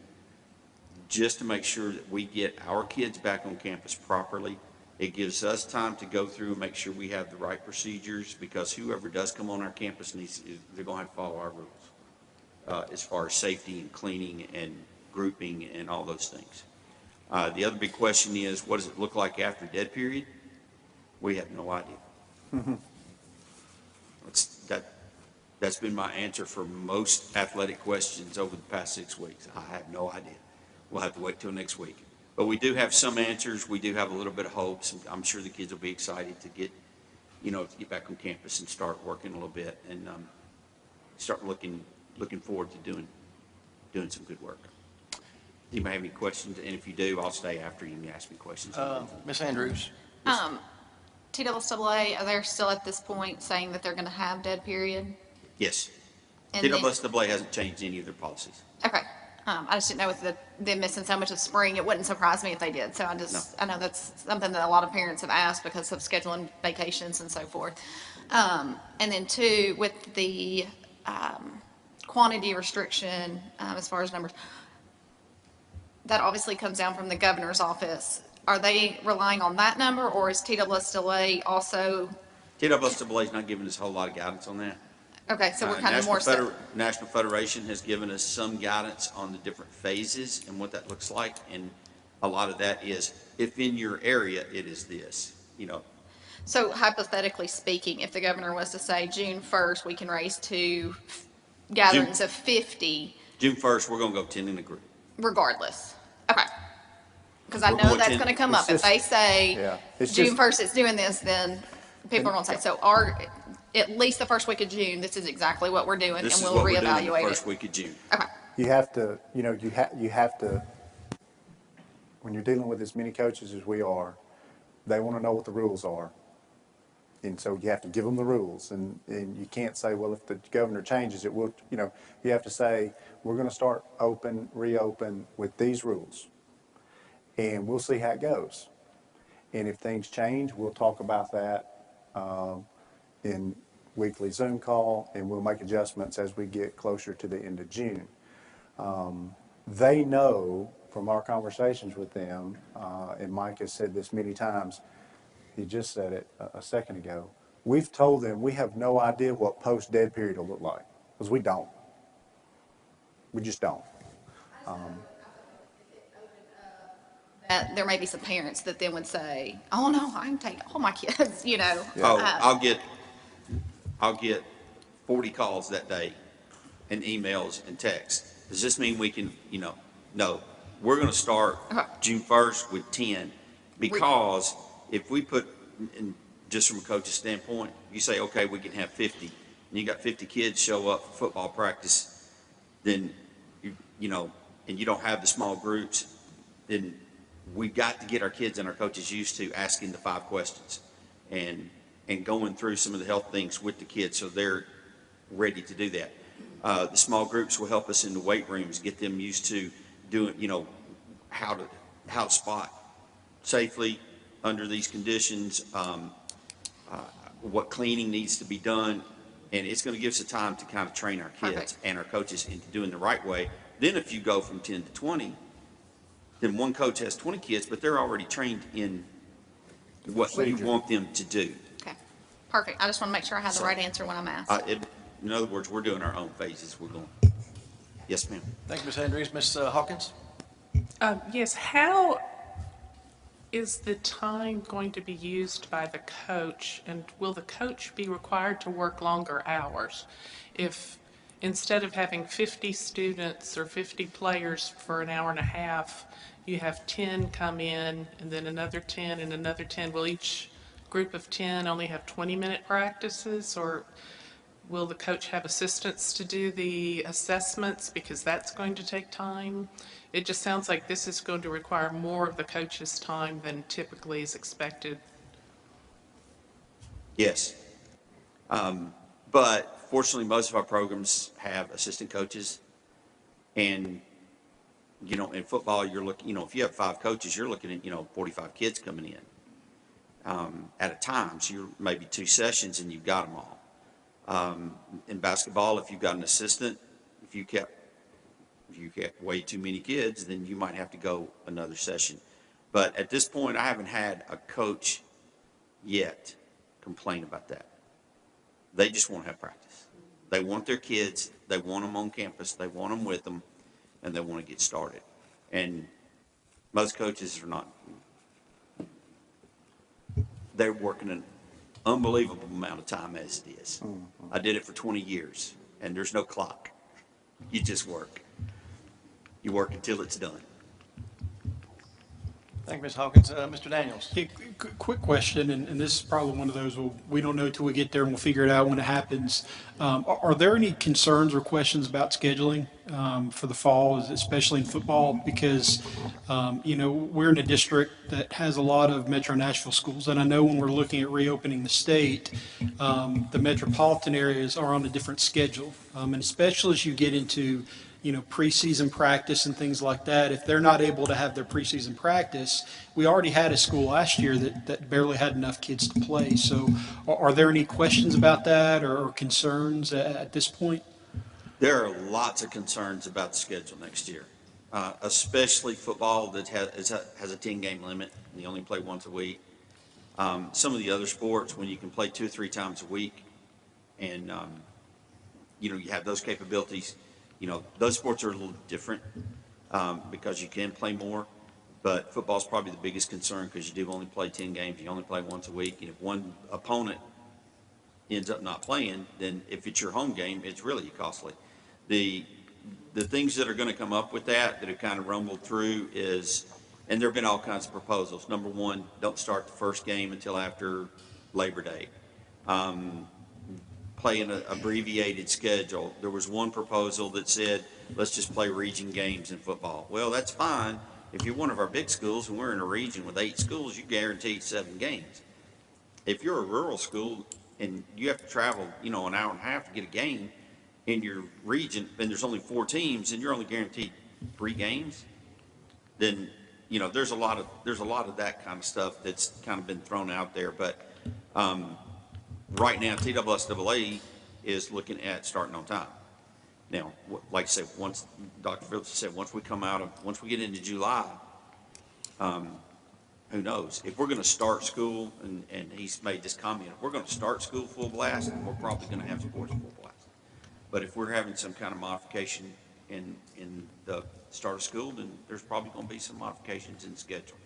just to make sure that we get our kids back on campus properly. It gives us time to go through and make sure we have the right procedures, because whoever does come on our campus they're going to have to follow our rules as far as safety and cleaning and grouping and all those things. The other big question is, what does it look like after dead period? We have no idea. That's been my answer for most athletic questions over the past 6 weeks. I have no idea. We'll have to wait till next week. But we do have some answers. We do have a little bit of hopes. I'm sure the kids will be excited to get back on campus and start working a little bit, and start looking forward to doing some good work. Do you have any questions? And if you do, I'll stay after you can ask me questions. Ms. Andrews? TSSAA, are they still at this point saying that they're gonna have dead period? Yes. And then- TSSAA hasn't changed any of their policies. Okay. I just didn't know with them missing so much of spring, it wouldn't surprise me if they did. So I know that's something that a lot of parents have asked because of scheduling vacations and so forth. And then two, with the quantity restriction, as far as numbers, that obviously comes down from the governor's office. Are they relying on that number, or is TSSAA also, TSSAA is not giving us a whole lot of guidance on that. okay, so we're kind of more so. National Federation has given us some guidance on the different phases and what that looks like, and a lot of that is, if in your area, it is this, you know. So hypothetically speaking, if the governor was to say June 1st, we can raise to gatherings of 50 June 1st, we're gonna go 10 in a group. regardless. Okay. Because I We're know going that's to- going to come it's up. If just- they say yeah, it's June just- 1st it's doing this, then people are going to say, so at least the first week of June, this is exactly what we're doing, This and is we'll what we're doing the reevaluate first it. week of June. Okay. You have to, you know, you have to, when you're dealing with as many coaches as we are, they want to know what the rules are. And so you have to give them the rules, and you can't say, well, if the governor changes it, we'll, you know, you have to say, we're going to start reopen with these rules, and we'll see how it goes. And if things change, we'll talk about that in weekly Zoom call, and we'll make adjustments as we get closer to the end of June. They know from our conversations with them, and Mike has said this many times, he just said it a second ago, we've told them we have no idea what post-dead period will look like, because we don't. We just don't. That there may be some parents that then would say, oh, no, I can take all my kids, you know. Oh, I'll get 40 calls that day, and emails and texts. Does this mean we can, you know, no, we're gonna start June 1st with 10, because if we put, and just from a coach's standpoint, you say, okay, we can have 50, and you got 50 kids show up for football practice, then, you know, and you don't have the small groups, then we've got to get our kids and our coaches used to asking the 5 questions and going through some of the health things with the kids so they're ready to do that. The small groups will help us in the weight rooms, get them used to doing, you know, how to spot safely under these conditions, what cleaning needs to be done, and it's going to give us a time to kind of train our kids Perfect. and our coaches into doing the right way. Then if you go from 10 to 20, then one coach has 20 kids, but they're already trained in what you want them to do. Okay. Perfect. I just want to make sure I have the right answer when I'm asked. In other words, we're doing our own phases. We're going. Yes, ma'am. Thank you, Ms. Andrews. Ms. Hawkins? Yes, how is the time going to be used by the coach, and will the coach be required to work longer hours? If instead of having 50 students or 50 players for an hour and a half, you have 10 come in and then another 10 and another 10, will each group of 10 only have 20-minute practices, or will the coach have assistants to do the assessments because that's going to take time? It just sounds like this is going to require more of the coach's time than typically is expected. Yes. But fortunately, most of our programs have assistant coaches. And, you know, in football, you're looking, you know, if you have 5 coaches, you're looking at, you know, 45 kids coming in at a time. So you're maybe 2 sessions and you've got them all. In basketball, if you've got an assistant, if you kept way too many kids, then you might have to go another session. But at this point, I haven't had a coach yet complain about that. They just want to have practice. They want their kids, they want them on campus, they want them with them, and they want to get started. And most coaches are not, they're working an unbelievable amount of time as it is. I did it for 20 years, and there's no clock. You just work. You work until it's done. Thank you, Ms. Hawkins. Mr. Daniels? Yeah, quick question, and this is probably one of those we don't know till we get there and we'll figure it out when it happens. Are there any concerns or questions about scheduling for the fall, especially in football? Because, we're in a district that has a lot of Metro Nashville schools, and I know when we're looking at reopening the state, the metropolitan areas are on a different schedule. And especially as you get into preseason practice and things like that, if they're not able to have their preseason practice, we already had a school last year that barely had enough kids to play. So are there any questions about that or concerns at this point? There are lots of concerns about the schedule next year, especially football that has a 10-game limit. And you only play once a week. Some of the other sports, when you can play 2 or 3 times a week, and you have those capabilities. Those sports are a little different because you can play more. But football's probably the biggest concern because you do only play 10 games. You only play once a week, and if one opponent ends up not playing, then if it's your home game, it's really costly. The things that are going to come up with that have kind of rumbled through is, and there have been all kinds of proposals. Number one, don't start the first game until after Labor Day. Play an abbreviated schedule. There was one proposal that said, let's just play region games in football. Well, that's fine. If you're one of our big schools and we're in a region with 8 schools, you guaranteed 7 games. If you're a rural school and you have to travel, an hour and a half to get a game in your region, and there's only 4 teams, and you're only guaranteed 3 games, then there's a lot of that kind of stuff that's kind of been thrown out there. But right now, TSSAA is looking at starting on time. Now, like I said, once Dr. Phillips said, once we get into July, who knows? If we're going to start school, and he's made this comment, if we're going to start school full blast, then we're probably going to have sports full blast. But if we're having some kind of modification in the start of school, then there's probably going to be some modifications in the schedule.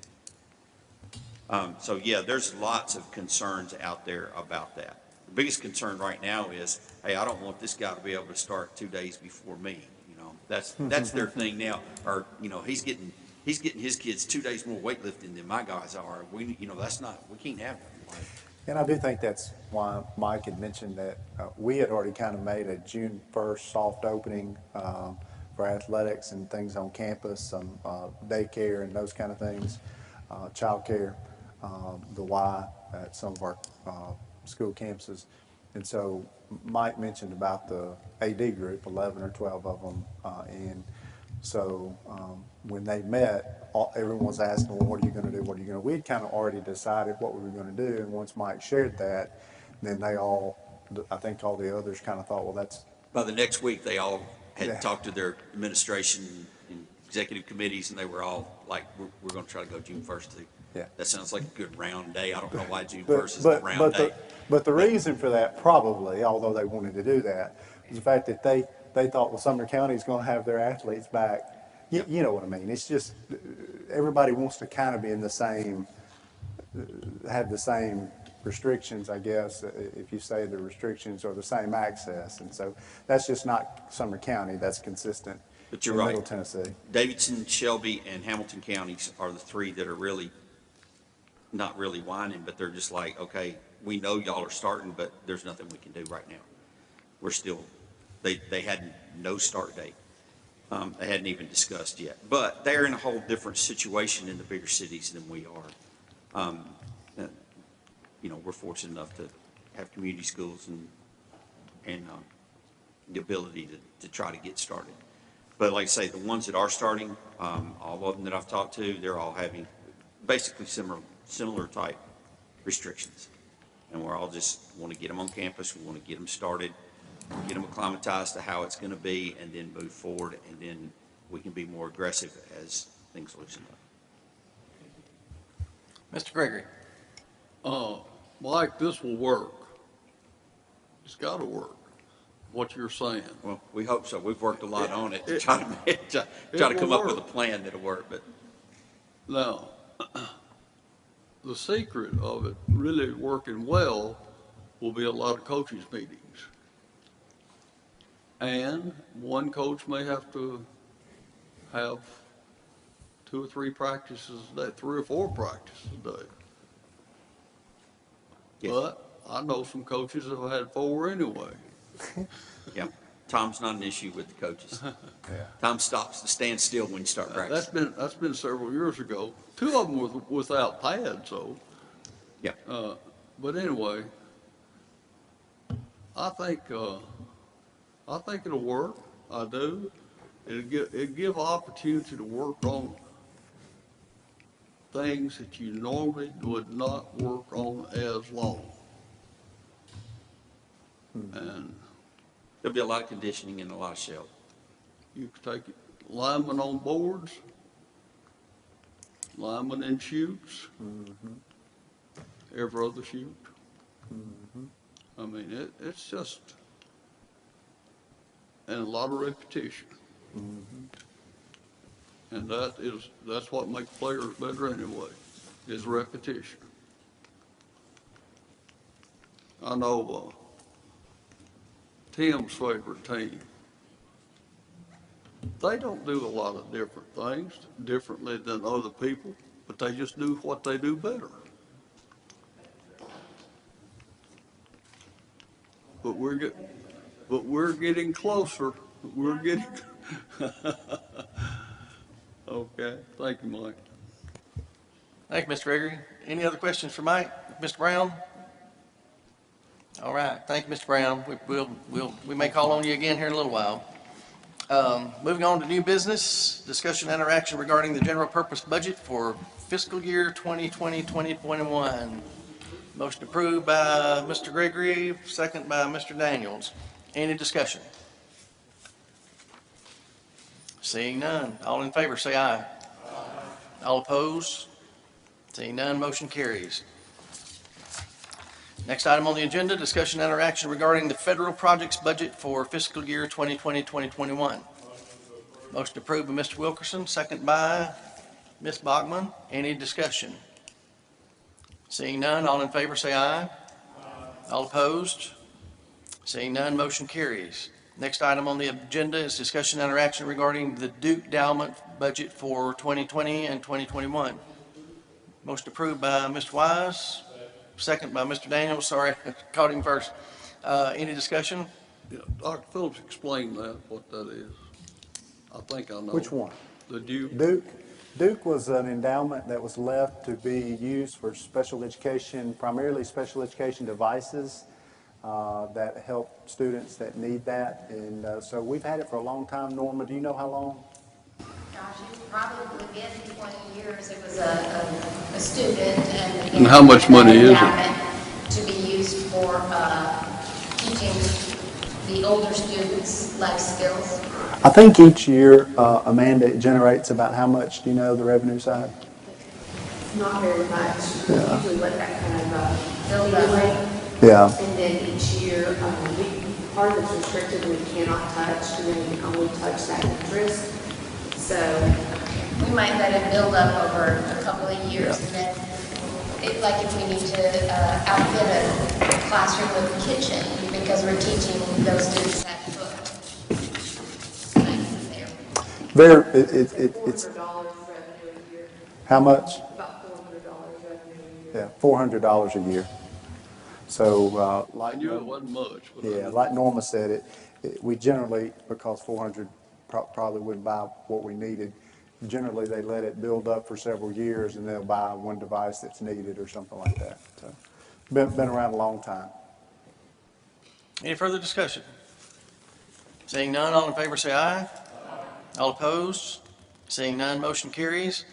So yeah, there's lots of concerns out there about that. The biggest concern right now is, hey, I don't want this guy to be able to start 2 days before me. That's their thing now. Or he's getting his kids 2 days more weightlifting than my guys are. We can't have that. And I do think that's why Mike had mentioned that we had already kind of made a June 1st soft opening for athletics and things on campus, some daycare and those kind of things, childcare, the Y at some of our school campuses. And so Mike mentioned about the AD group, 11 or 12 of them, and so when they met, everyone was asking, well, what are you going to do? What are you going to do? We'd kind of already decided what we were going to do, and once Mike shared that, then I think all the others kind of thought, well, that's... By the next week, they all had talked to their administration and executive committees, and they were all like, we're going to try to go June 1st too. Yeah. That sounds like a good round day. I don't know why June 1st is a round day. But the reason for that probably, although they wanted to do that, was the fact that they thought, well, Sumner County is going to have their athletes back. You know what I mean? It's just everybody wants to kind of be in the same, have the same restrictions, I guess, if you say the restrictions or the same access. And so that's just not Sumner County. That's consistent. But you're in right. Middle Tennessee. Davidson, Shelby, and Hamilton counties are the 3 that are really not really whining, but they're just like, okay, we know y'all are starting, but there's nothing we can do right now. We're still, they had no start date. They hadn't even discussed yet. But they're in a whole different situation in the bigger cities than we are. We're fortunate enough to have community schools and the ability to try to get started. But like I say, the ones that are starting, all of them that I've talked to, they're all having basically similar type restrictions. And we're all just want to get them on campus. We want to get them started, get them acclimatized to how it's going to be, and then move forward, and then we can be more aggressive as things loosen up. Mr. Gregory. Mike, this will work. It's got to work, what you're saying. Well, we hope so. We've worked a lot on it to try to come up with a plan that'll work. But now, the secret of it really working well will be a lot of coaches' meetings. And one coach may have to have 2 or 3 practices a day, 3 or 4 practices a day. Yes. But I know some coaches that have had 4 anyway. Yeah, time's not an issue with the coaches. Time stands still when you start practicing. That's been several years ago. 2 of them without pads, so. Yeah, But anyway, I think it'll work. I do. It'll give opportunity to work on things that you normally would not work on as long. And there'll be a lot of conditioning and a lot of shell. you can take linemen on boards, linemen in shoots, every other shoot. I mean, it's just, and a lot of repetition. And that's what makes players better anyway, is repetition. I know Tim's favorite team, they don't do a lot of different things differently than other people, but they just do what they do better. But we're getting closer. We're getting. Okay, thank you, Mike. Thank you, Mr. Gregory. Any other questions for Mike? Mr. Brown? All right, thank you, Mr. Brown. We may call on you again here in a little while. Moving on to new business, discussion and interaction regarding the general purpose budget for fiscal year 2020-2021. Motion approved by Mr. Gregory, second by Mr. Daniels. Any discussion? Seeing none, all in favor say aye. All opposed? Seeing none, motion carries. Next item on the agenda, discussion and interaction regarding the federal projects budget for fiscal year 2020-2021. Motion approved by Mr. Wilkerson, second by Ms. Bachman. Any discussion? Seeing none, all in favor say aye. All opposed? Seeing none, motion carries. Next item on the agenda is discussion and interaction regarding the Duke endowment budget for 2020 and 2021. Motion approved by Mr. Wise, second by Mr. Daniels. Sorry, caught him first. Any discussion? Yeah, Dr. Phillips explained what that is. I think I know. Which one? The Duke. Duke was an endowment that was left to be used for special education, primarily special education devices that help students that need that. And so we've had it for a long time. Norma, do you know how long? Gosh, it's probably been 20 years. It was a student And how much money is it? To be used for teaching the older students life skills. I think each year, Amanda, it generates about how much, do you know, the revenue side? Not very much. Yeah. Usually let that kind of Build up. Yeah. And then each year, part of it's restricted, we cannot touch, and then we can only touch that interest. So, We might let it build up over a couple of years, and then, like if we need to outfit a classroom with a kitchen, because we're teaching those students how to cook. It's, $400 revenue a year, how much? about $400 revenue a year. Yeah, $400 a year. So, I like, knew it wasn't much. But yeah, like Norma said, we generally, because 400 probably wouldn't buy what we needed, generally they let it build up for several years and they'll buy one device that's needed or something like that. So, been around a long time. Any further discussion? Seeing none, all in favor say aye. All opposed? Seeing none, motion carries.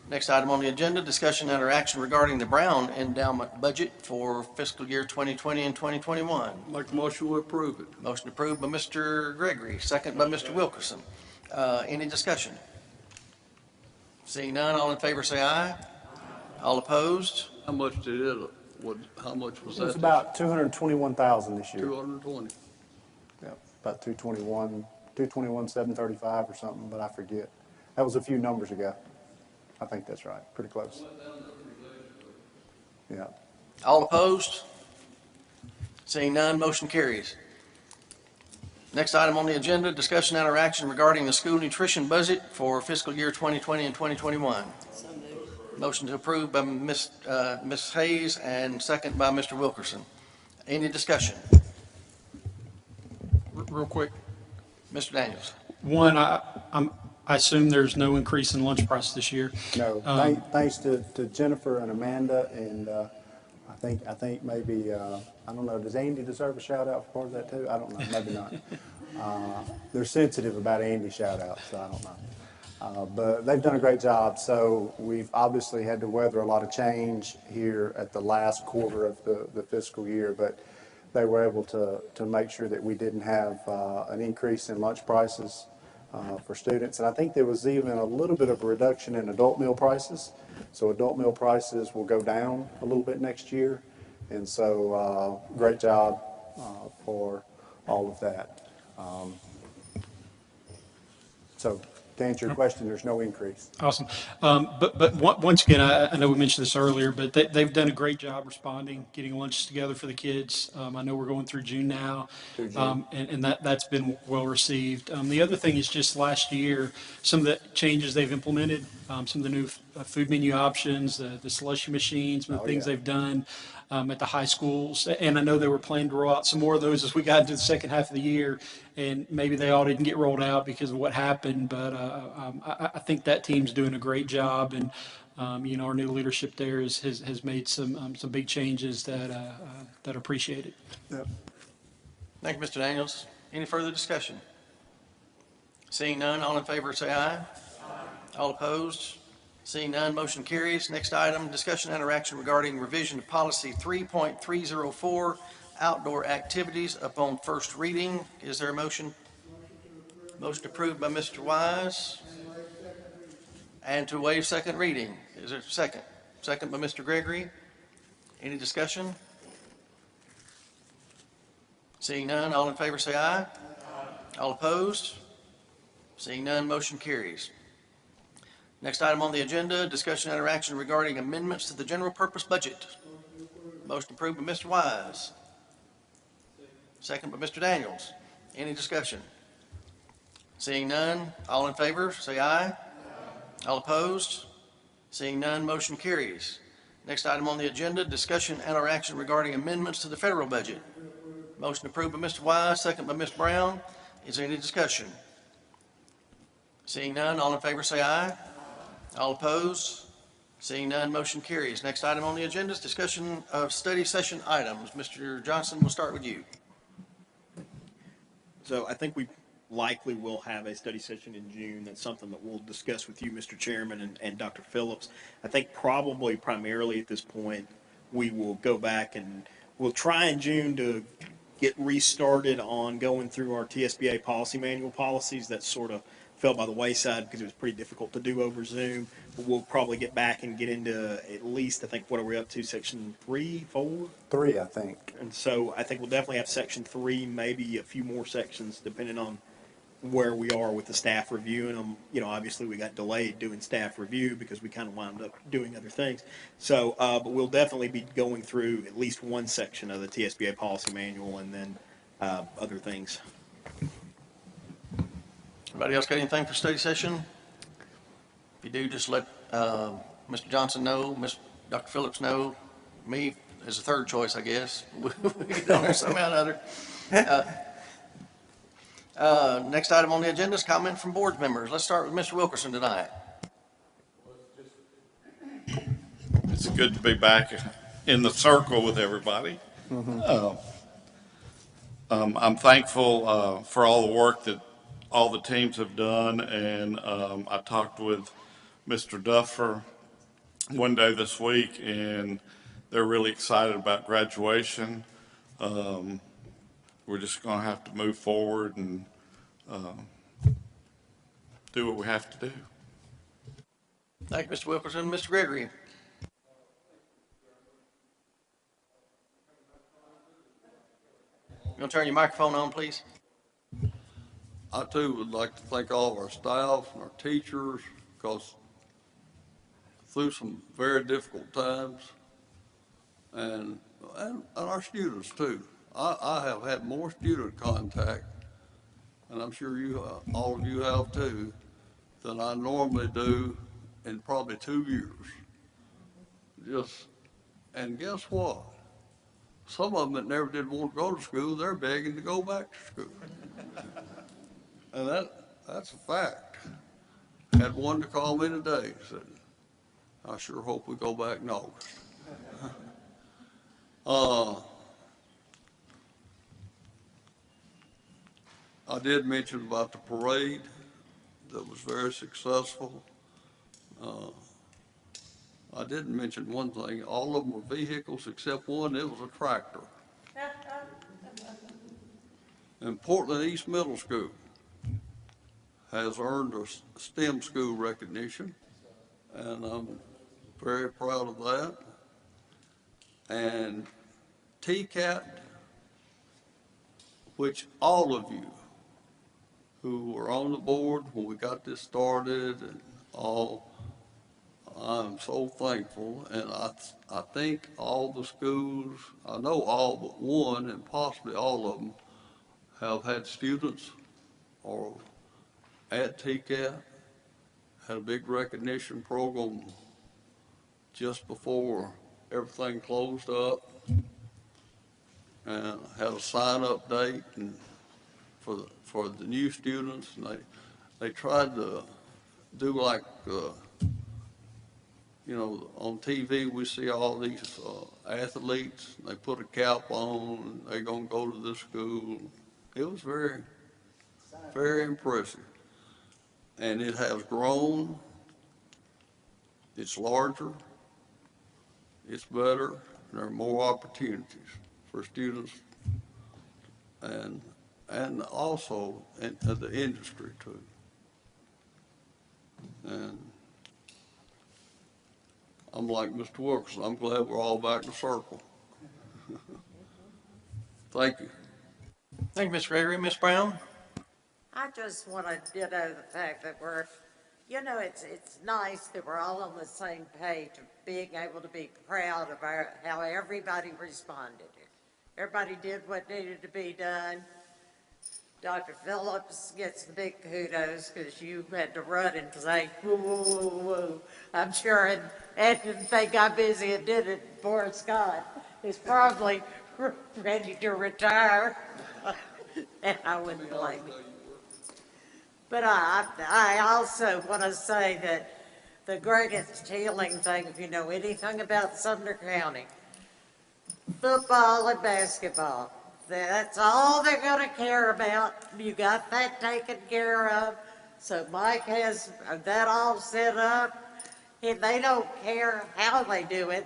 Next item on the agenda, discussion and interaction regarding the Brown endowment budget for fiscal year 2020 and 2021. Make a motion to approve it. Motion approved by Mr. Gregory, second by Mr. Wilkerson. Any discussion? Seeing none, all in favor say aye. All opposed? How much did it, how much was It that? was about 221,000 this year. 220. Yeah, about 221, 735 or something, but I forget. That was a few numbers ago. I think that's right, pretty close. Yeah. All opposed? Seeing none, motion carries. Next item on the agenda, discussion and action regarding the school nutrition budget for fiscal year 2020 and 2021. Motion to approve by Ms. Hayes and second by Mr. Wilkerson. Any discussion? Real quick, Mr. Daniels. one, I assume there's no increase in lunch price this year. No, thanks to Jennifer and Amanda, and I think maybe, I don't know, does Andy deserve a shout out for part of that too? I don't know, maybe not. They're sensitive about Andy shout outs, so I don't know. But they've done a great job, so we've obviously had to weather a lot of change here at the last quarter of the fiscal year, but they were able to make sure that we didn't have an increase in lunch prices for students. And I think there was even a little bit of a reduction in adult meal prices. So adult meal prices will go down a little bit next year. And so great job for all of that. So to answer your question, there's no increase. Awesome. But once again, I know we mentioned this earlier, but they've done a great job responding, getting lunches together for the kids. I know we're going through June now, and that's been well received. The other thing is just last year, some of the changes they've implemented, some of the new food menu options, the slushy machines, some of the things they've done at the high schools. And I know they were planning to roll out some more of those as we got into the second half of the year, and maybe they all didn't get rolled out because of what happened, but I think that team's doing a great job, and our new leadership there has made some big changes that are appreciated. Yep. Thank you, Mr. Daniels. Any further discussion? Seeing none, all in favor say aye. All opposed? Seeing none, motion carries. Next item, discussion and action regarding revision of policy 3.304, outdoor activities, upon first reading. Is there a motion? Motion approved by Mr. Wise. And to waive second reading. Is there a second? Second by Mr. Gregory. Any discussion? Seeing none, all in favor say aye. All opposed? Seeing none, motion carries. Next item on the agenda, discussion and action regarding amendments to the general purpose budget. Motion approved by Mr. Wise. Second by Mr. Daniels. Any discussion? Seeing none, all in favor, say aye. All opposed? Seeing none, motion carries. Next item on the agenda, discussion and action regarding amendments to the federal budget. Motion approved by Mr. Wise, second by Ms. Brown. Is there any discussion? Seeing none, all in favor say aye. All opposed? Seeing none, motion carries. Next item on the agenda is discussion of study session items. Mr. Johnson, we'll start with you. So I think we likely will have a study session in June. That's something that we'll discuss with you, Mr. Chairman, and Dr. Phillips. I think probably primarily at this point, we will go back and we'll try in June to get restarted on going through our TSBA policy manual policies. That sort of fell by the wayside because it was pretty difficult to do over Zoom. But we'll probably get back and get into at least, I think, what are we up to, section 3, 4? 3, I think. And so I think we'll definitely have section 3, maybe a few more sections depending on where we are with the staff reviewing them. Obviously we got delayed doing staff review because we kind of wound up doing other things. So, but we'll definitely be going through at least one section of the TSBA policy manual and then other things. Anybody else got anything for study session? If you do, just let Mr. Johnson know, Dr. Phillips know, me as a third choice, I guess. We get on there somehow or another. Next item on the agenda is comment from board members. Let's start with Mr. Wilkerson tonight. It's good to be back in the circle with everybody. I'm thankful for all the work that all the teams have done, and I talked with Mr. Duffer one day this week, and they're really excited about graduation. We're just going to have to move forward and do what we have to do. Thank you, Mr. Wilkerson. Mr. Gregory. You want to turn your microphone on, please? I too would like to thank all of our staff and our teachers, because through some very difficult times, and our students too. I have had more student contact and I'm sure you, all of you have too, than I normally do in probably 2 years. And guess what? Some of them that never did want to go to school, they're begging to go back to school. And that's a fact. Had one to call me today, said, I sure hope we go back in August. I did mention about the parade that was very successful. I didn't mention one thing, all of them were vehicles except one, it was a tractor. And Portland East Middle School has earned a STEM school recognition, and I'm very proud of that. And TCAT, which all of you who were on the board when we got this started and all, I'm so thankful. And I think all the schools, I know all but one and possibly all of them, have had students or at TCAT, had a big recognition program just before everything closed up, and had a sign-up date and for the new students, and they tried to do like, you know, on TV we see all these athletes, they put a cap on, and they're gonna go to this school. It was very, very impressive. And it has grown, it's larger, it's better, there are more opportunities for students and also in the industry too. And I'm like Mr. Wilkerson, I'm glad we're all back in the circle. Thank you. Thank you, Mr. Gregory. Ms. Brown? I just want to ditto the fact that we're, you know, it's nice that we're all on the same page of being able to be proud of how everybody responded. Everybody did what needed to be done. Dr. Phillips gets the big kudos because you had to run and say, whoa, whoa, whoa, whoa. I'm sure Ed didn't think I busy and did it. Poor Scott is probably ready to retire. And I wouldn't blame him. But I also want to say that the greatest healing thing, if you know anything about Sumner County, football and basketball. That's all they're going to care about. You got that taken care of. So Mike has that all set up. And they don't care how they do it.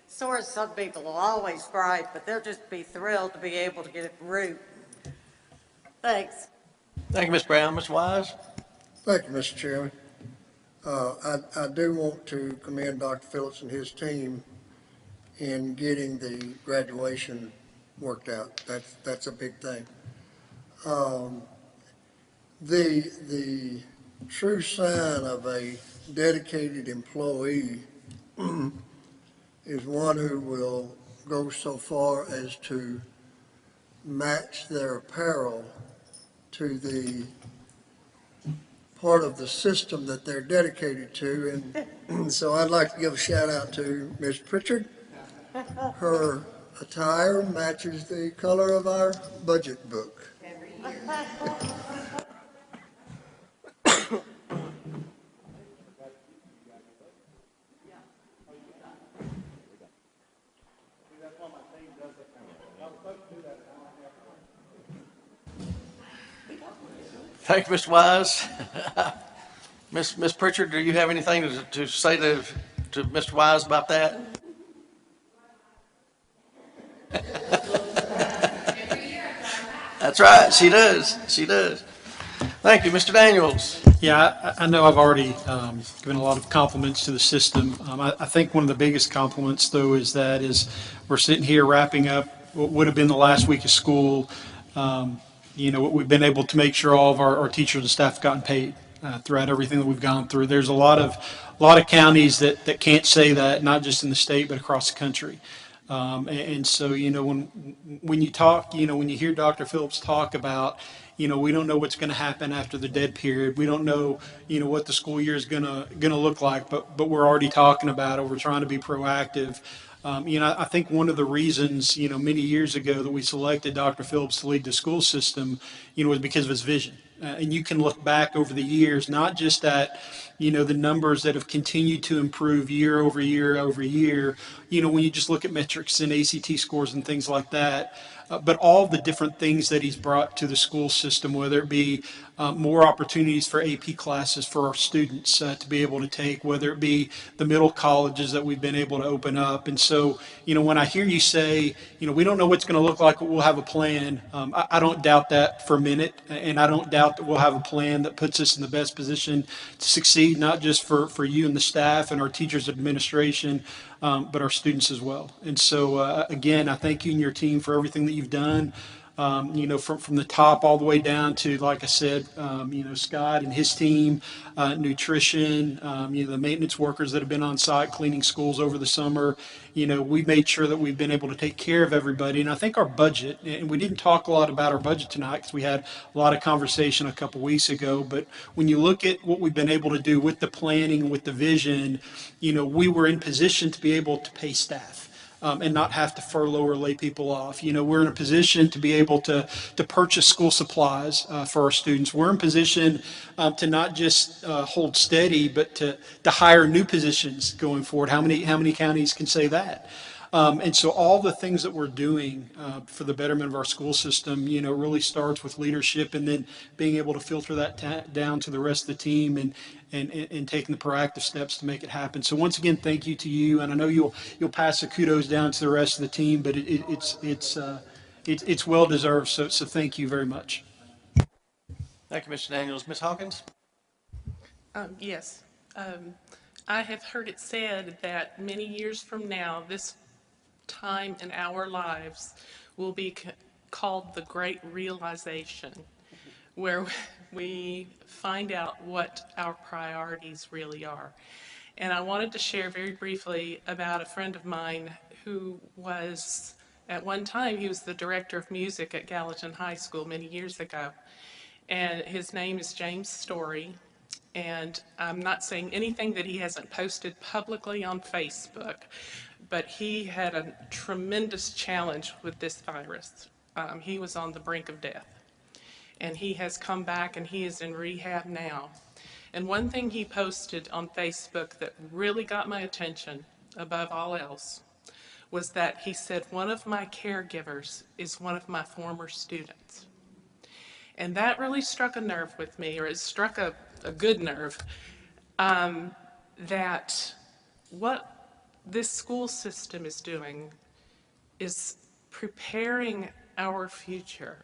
So are some people will always gripe, but they'll just be thrilled to be able to get it root. Thanks. Thank you, Ms. Brown. Mr. Wise? Thank you, Mr. Chairman. I do want to commend Dr. Phillips and his team in getting the graduation worked out. That's a big thing. The true sign of a dedicated employee is one who will go so far as to match their apparel to the part of the system that they're dedicated to. And so I'd like to give a shout out to Ms. Pritchard. Her attire matches the color of our budget book. Every year. Thank you, Mr. Wise. Ms. Pritchard, do you have anything to say to Mr. Wise about that? That's right, she does. She does. Thank you, Mr. Daniels. Yeah, I know I've already given a lot of compliments to the system. I think one of the biggest compliments, though, is we're sitting here wrapping up what would have been the last week of school. You know, we've been able to make sure all of our teachers and staff have gotten paid throughout everything that we've gone through. There's a lot of counties that can't say that, not just in the state, but across the country. And so, when you talk, when you hear Dr. Phillips talk about, we don't know what's going to happen after the dead period. We don't know, what the school year is gonna look like, but we're already talking about it. We're trying to be proactive. I think one of the reasons, many years ago that we selected Dr. Phillips to lead the school system, was because of his vision. And you can look back over the years, not just at, the numbers that have continued to improve year over year over year, when you just look at metrics and ACT scores and things like that, but all the different things that he's brought to the school system, whether it be more opportunities for AP classes for our students to be able to take, whether it be the middle colleges that we've been able to open up. And so, when I hear you say, we don't know what's going to look like, but we'll have a plan, I don't doubt that for a minute. And I don't doubt that we'll have a plan that puts us in the best position to succeed, not just for you and the staff and our teachers and administration, but our students as well. And so, again, I thank you and your team for everything that you've done. From the top all the way down to, like I said, Scott and his team, nutrition, the maintenance workers that have been on site cleaning schools over the summer. We've made sure that we've been able to take care of everybody. And I think our budget, and we didn't talk a lot about our budget tonight because we had a lot of conversation a couple weeks ago, but when you look at what we've been able to do with the planning, with the vision, we were in position to be able to pay staff. And not have to furlough or lay people off. We're in a position to be able to purchase school supplies for our students. We're in position to not just hold steady, but to hire new positions going forward. How many counties can say that? And so all the things that we're doing for the betterment of our school system, really starts with leadership and then being able to filter that down to the rest of the team and taking the proactive steps to make it happen. So once again, thank you to you. And I know you'll pass the kudos down to the rest of the team, but it's well deserved. So thank you very much. Thank you, Mr. Daniels. Ms. Hawkins? Yes. I have heard it said that many years from now, this time in our lives will be called the Great Realization, where we find out what our priorities really are. And I wanted to share very briefly about a friend of mine who was, at one time, he was the director of music at Gallatin High School many years ago. And his name is James Story. And I'm not saying anything that he hasn't posted publicly on Facebook, but he had a tremendous challenge with this virus. He was on the brink of death. And he has come back and he is in rehab now. And one thing he posted on Facebook that really got my attention above all else was that he said, one of my caregivers is one of my former students. And that really struck a nerve with me, or it struck a good nerve, that what this school system is doing is preparing our future.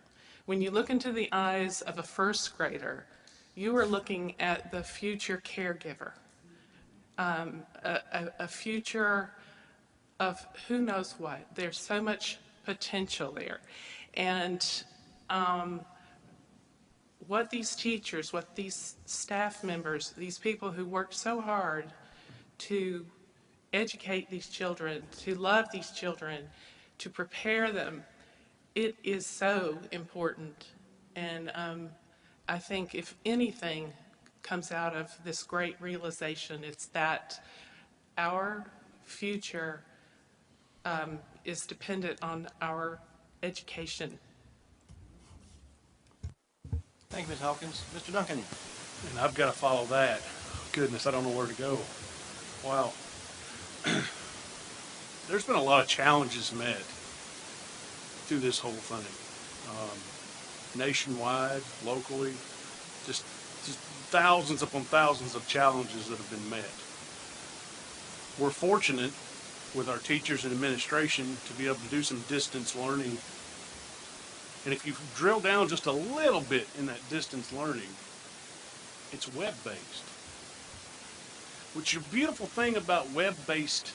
When you look into the eyes of a first grader, you are looking at the future caregiver, a future of who knows what. There's so much potential there. And what these teachers, what these staff members, these people who work so hard to educate these children, to love these children, to prepare them, it is so important. And I think if anything comes out of this great realization, it's that our future is dependent on our education. Thank you, Ms. Hawkins. Mr. Duncan? And I've got to follow that. Goodness, I don't know where to go. Wow. There's been a lot of challenges met through this whole thing. Nationwide, locally, just thousands upon thousands of challenges that have been met. We're fortunate with our teachers and administration to be able to do some distance learning. And if you drill down just a little bit in that distance learning, it's web-based. Which the beautiful thing about web-based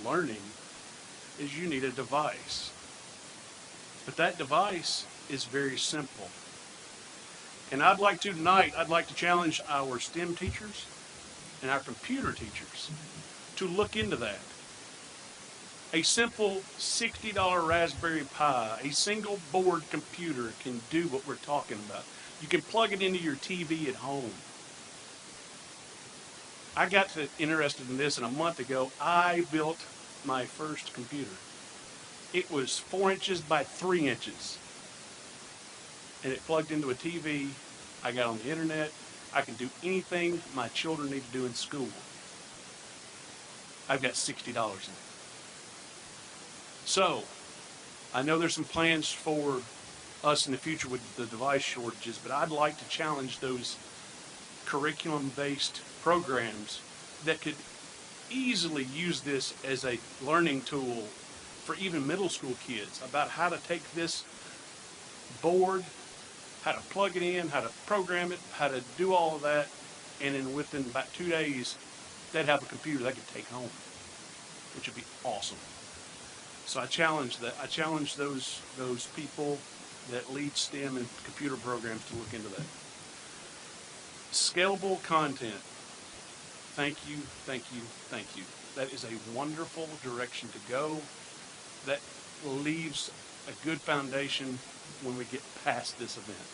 learning is you need a device. But that device is very simple. And I'd like to challenge our STEM teachers and our computer teachers to look into that A simple $60 Raspberry Pi, a single board computer can do what we're talking about. You can plug it into your TV at home. I got interested in this, and a month ago, I built my first computer. It was 4 inches by 3 inches, and it plugged into a TV. I got on the internet. I can do anything my children need to do in school. I've got $60 in it. So, I know there's some plans for us in the future with the device shortages, but I'd like to challenge those curriculum-based programs that could easily use this as a learning tool for even middle school kids about how to take this board, how to plug it in, how to program it, how to do all of that, and then within about 2 days, they'd have a computer they could take home, which would be awesome. So I challenge that. I challenge those people that lead STEM and computer programs to look into that. Scalable content. Thank you, thank you, thank you. That is a wonderful direction to go. That leaves a good foundation when we get past this event.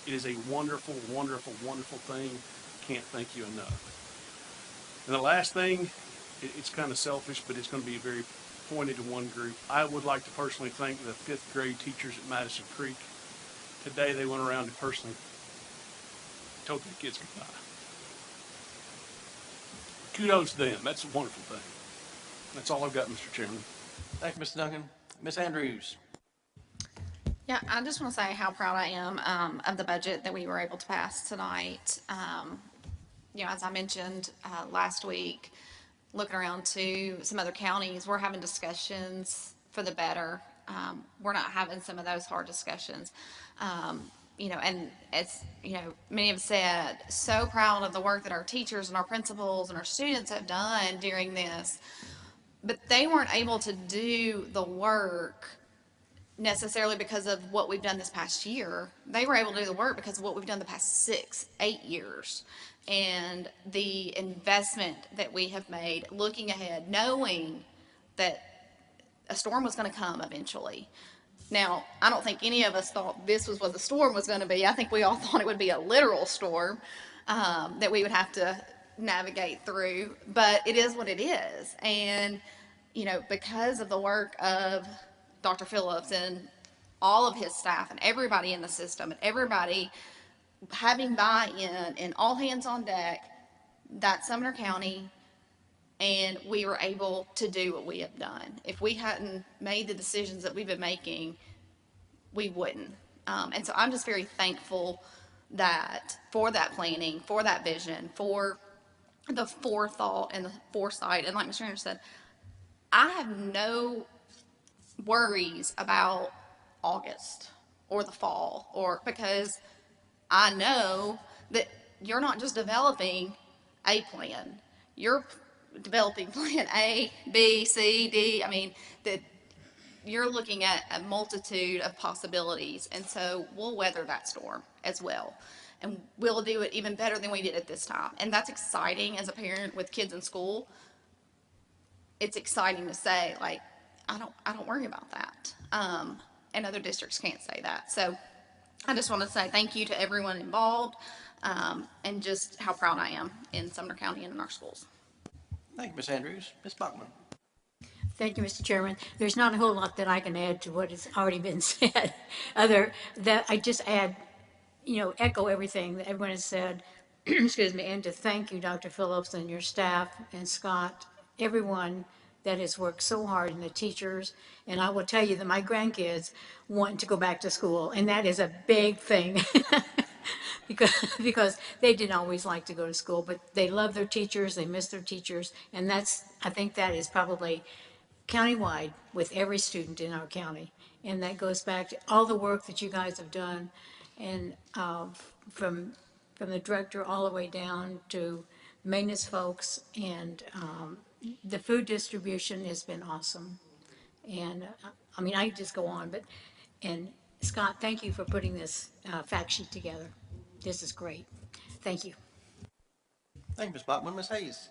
It is a wonderful, wonderful, wonderful thing. Can't thank you enough. And the last thing, it's kind of selfish, but it's going to be very pointed to one group. I would like to personally thank the 5th grade teachers at Madison Creek. Today they went around and personally told the kids goodbye. Kudos to them. That's a wonderful thing. That's all I've got, Mr. Chairman. Thank you, Mr. Duncan. Ms. Andrews. Yeah, I just want to say how proud I am of the budget that we were able to pass tonight. As I mentioned last week, looking around to some other counties, we're having discussions for the better. We're not having some of those hard discussions. And it's, many have said, so proud of the work that our teachers and our principals and our students have done during this. But they weren't able to do the work necessarily because of what we've done this past year. They were able to do the work because of what we've done the past 6-8 years. And the investment that we have made, looking ahead, knowing that a storm was going to come eventually. Now, I don't think any of us thought this was what the storm was going to be. I think we all thought it would be a literal storm that we would have to navigate through. But it is what it is. And, because of the work of Dr. Phillips and all of his staff and everybody in the system and everybody having buy-in and all hands on deck, that's Sumner County, and we were able to do what we have done. If we hadn't made the decisions that we've been making, we wouldn't. And so I'm just very thankful for that planning, for that vision, for the forethought and the foresight. And like Mr. Anderson said, I have no worries about August or the fall, because I know that you're not just developing a plan. You're developing plan A, B, C, D. That you're looking at a multitude of possibilities. And so we'll weather that storm as well. And we'll do it even better than we did at this time. And that's exciting as a parent with kids in school. It's exciting to say, I don't worry about that. And other districts can't say that. So I just want to say thank you to everyone involved, and just how proud I am in Sumner County and in our schools. Thank you, Ms. Andrews. Ms. Bachman. Thank you, Mr. Chairman. There's not a whole lot that I can add to what has already been said, other that I just add, echo everything that everyone has said, excuse me, and to thank you, Dr. Phillips, and your staff, and Scott, everyone that has worked so hard, and the teachers. And I will tell you that my grandkids want to go back to school, and that is a big thing. because they didn't always like to go to school, but they love their teachers, they miss their teachers, and I think that is probably countywide with every student in our county. And that goes back to all the work that you guys have done, and from the director all the way down to maintenance folks, and the food distribution has been awesome. And I could just go on, and Scott, thank you for putting this fact sheet together. This is great. Thank you. Thank you, Ms. Bachman. Ms. Hayes.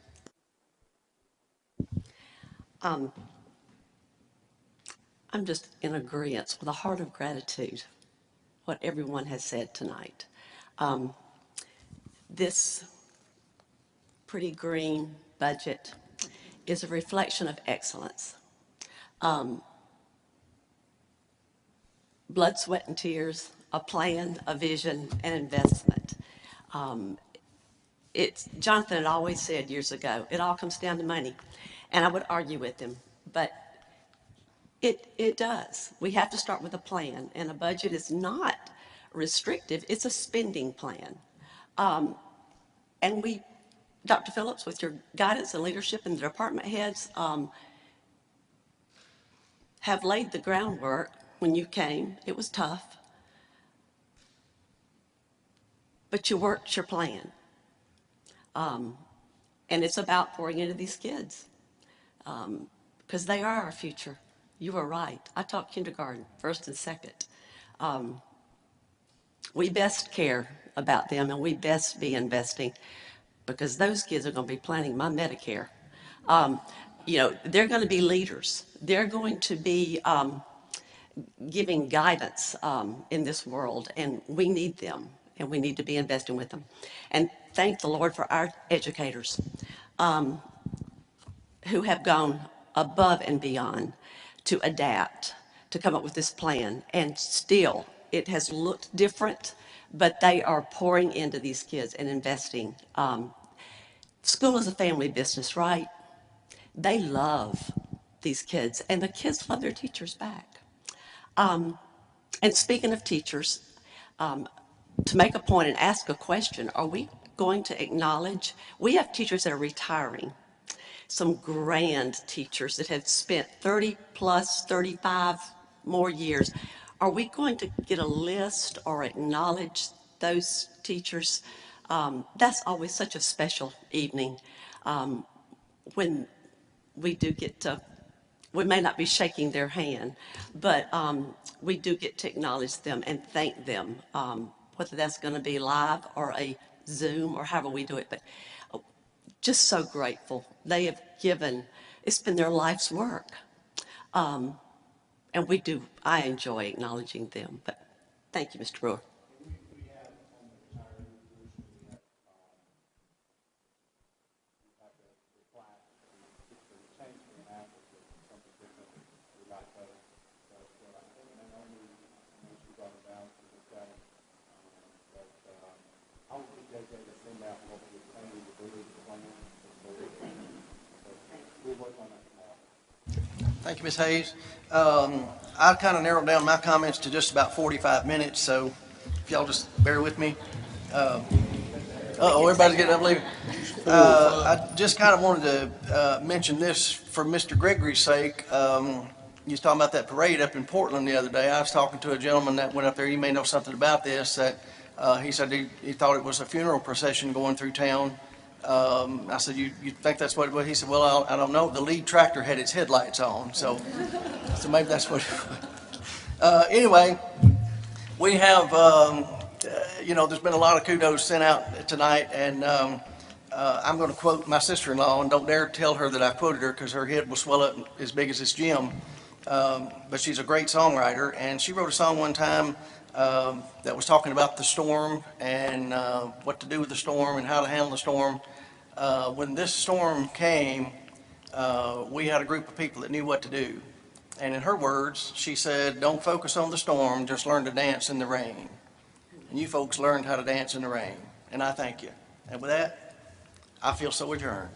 I'm just in agreement with a heart of gratitude, what everyone has said tonight. This pretty green budget is a reflection of excellence. Blood, sweat, and tears, a plan, a vision, and investment. Jonathan had always said years ago, it all comes down to money. And I would argue with him, but it does. We have to start with a plan, and a budget is not restrictive, it's a spending plan. And we, Dr. Phillips, with your guidance and leadership and the department heads, have laid the groundwork. When you came, it was tough, but you worked your plan. And it's about pouring into these kids, because they are our future. You were right. I taught kindergarten, first and second. We best care about them, and we best be investing, because those kids are going to be planning my Medicare. They're going to be leaders. They're going to be giving guidance in this world, and we need them, and we need to be investing with them. And thank the Lord for our educators who have gone above and beyond to adapt, to come up with this plan. And still, it has looked different, but they are pouring into these kids and investing. School is a family business, right? They love these kids, and the kids love their teachers back. And speaking of teachers, to make a point and ask a question, are we going to acknowledge, we have teachers that are retiring, some grand teachers that have spent 30 plus, 35 more years. Are we going to get a list or acknowledge those teachers? That's always such a special evening when we do get to, we may not be shaking their hand, but we do get to acknowledge them and thank them, whether that's going to be live or a Zoom or however we do it. But just so grateful. They have given, it's been their life's work. And I enjoy acknowledging them. But thank you, Mr. Brewer. Thank you, Ms. Hayes. I kind of narrowed down my comments to just about 45 minutes, so if y'all just bear with me. Everybody's getting up leaving. I just kind of wanted to mention this for Mr. Gregory's sake. You was talking about that parade up in Portland the other day. I was talking to a gentleman that went up there. You may know something about this. That he said he thought it was a funeral procession going through town. I said, you think that's what it was? He said, well, I don't know. The lead tractor had its headlights on, so maybe that's what it was. Anyway, we have, there's been a lot of kudos sent out tonight, and I'm going to quote my sister-in-law, and don't dare tell her that I quoted her because her head will swell up as big as this gym. But she's a great songwriter, and she wrote a song one time that was talking about the storm and what to do with the storm and how to handle the storm. When this storm came, we had a group of people that knew what to do. And in her words, she said, don't focus on the storm, just learn to dance in the rain. And you folks learned how to dance in the rain, and I thank you. And with that, I feel so adjourned.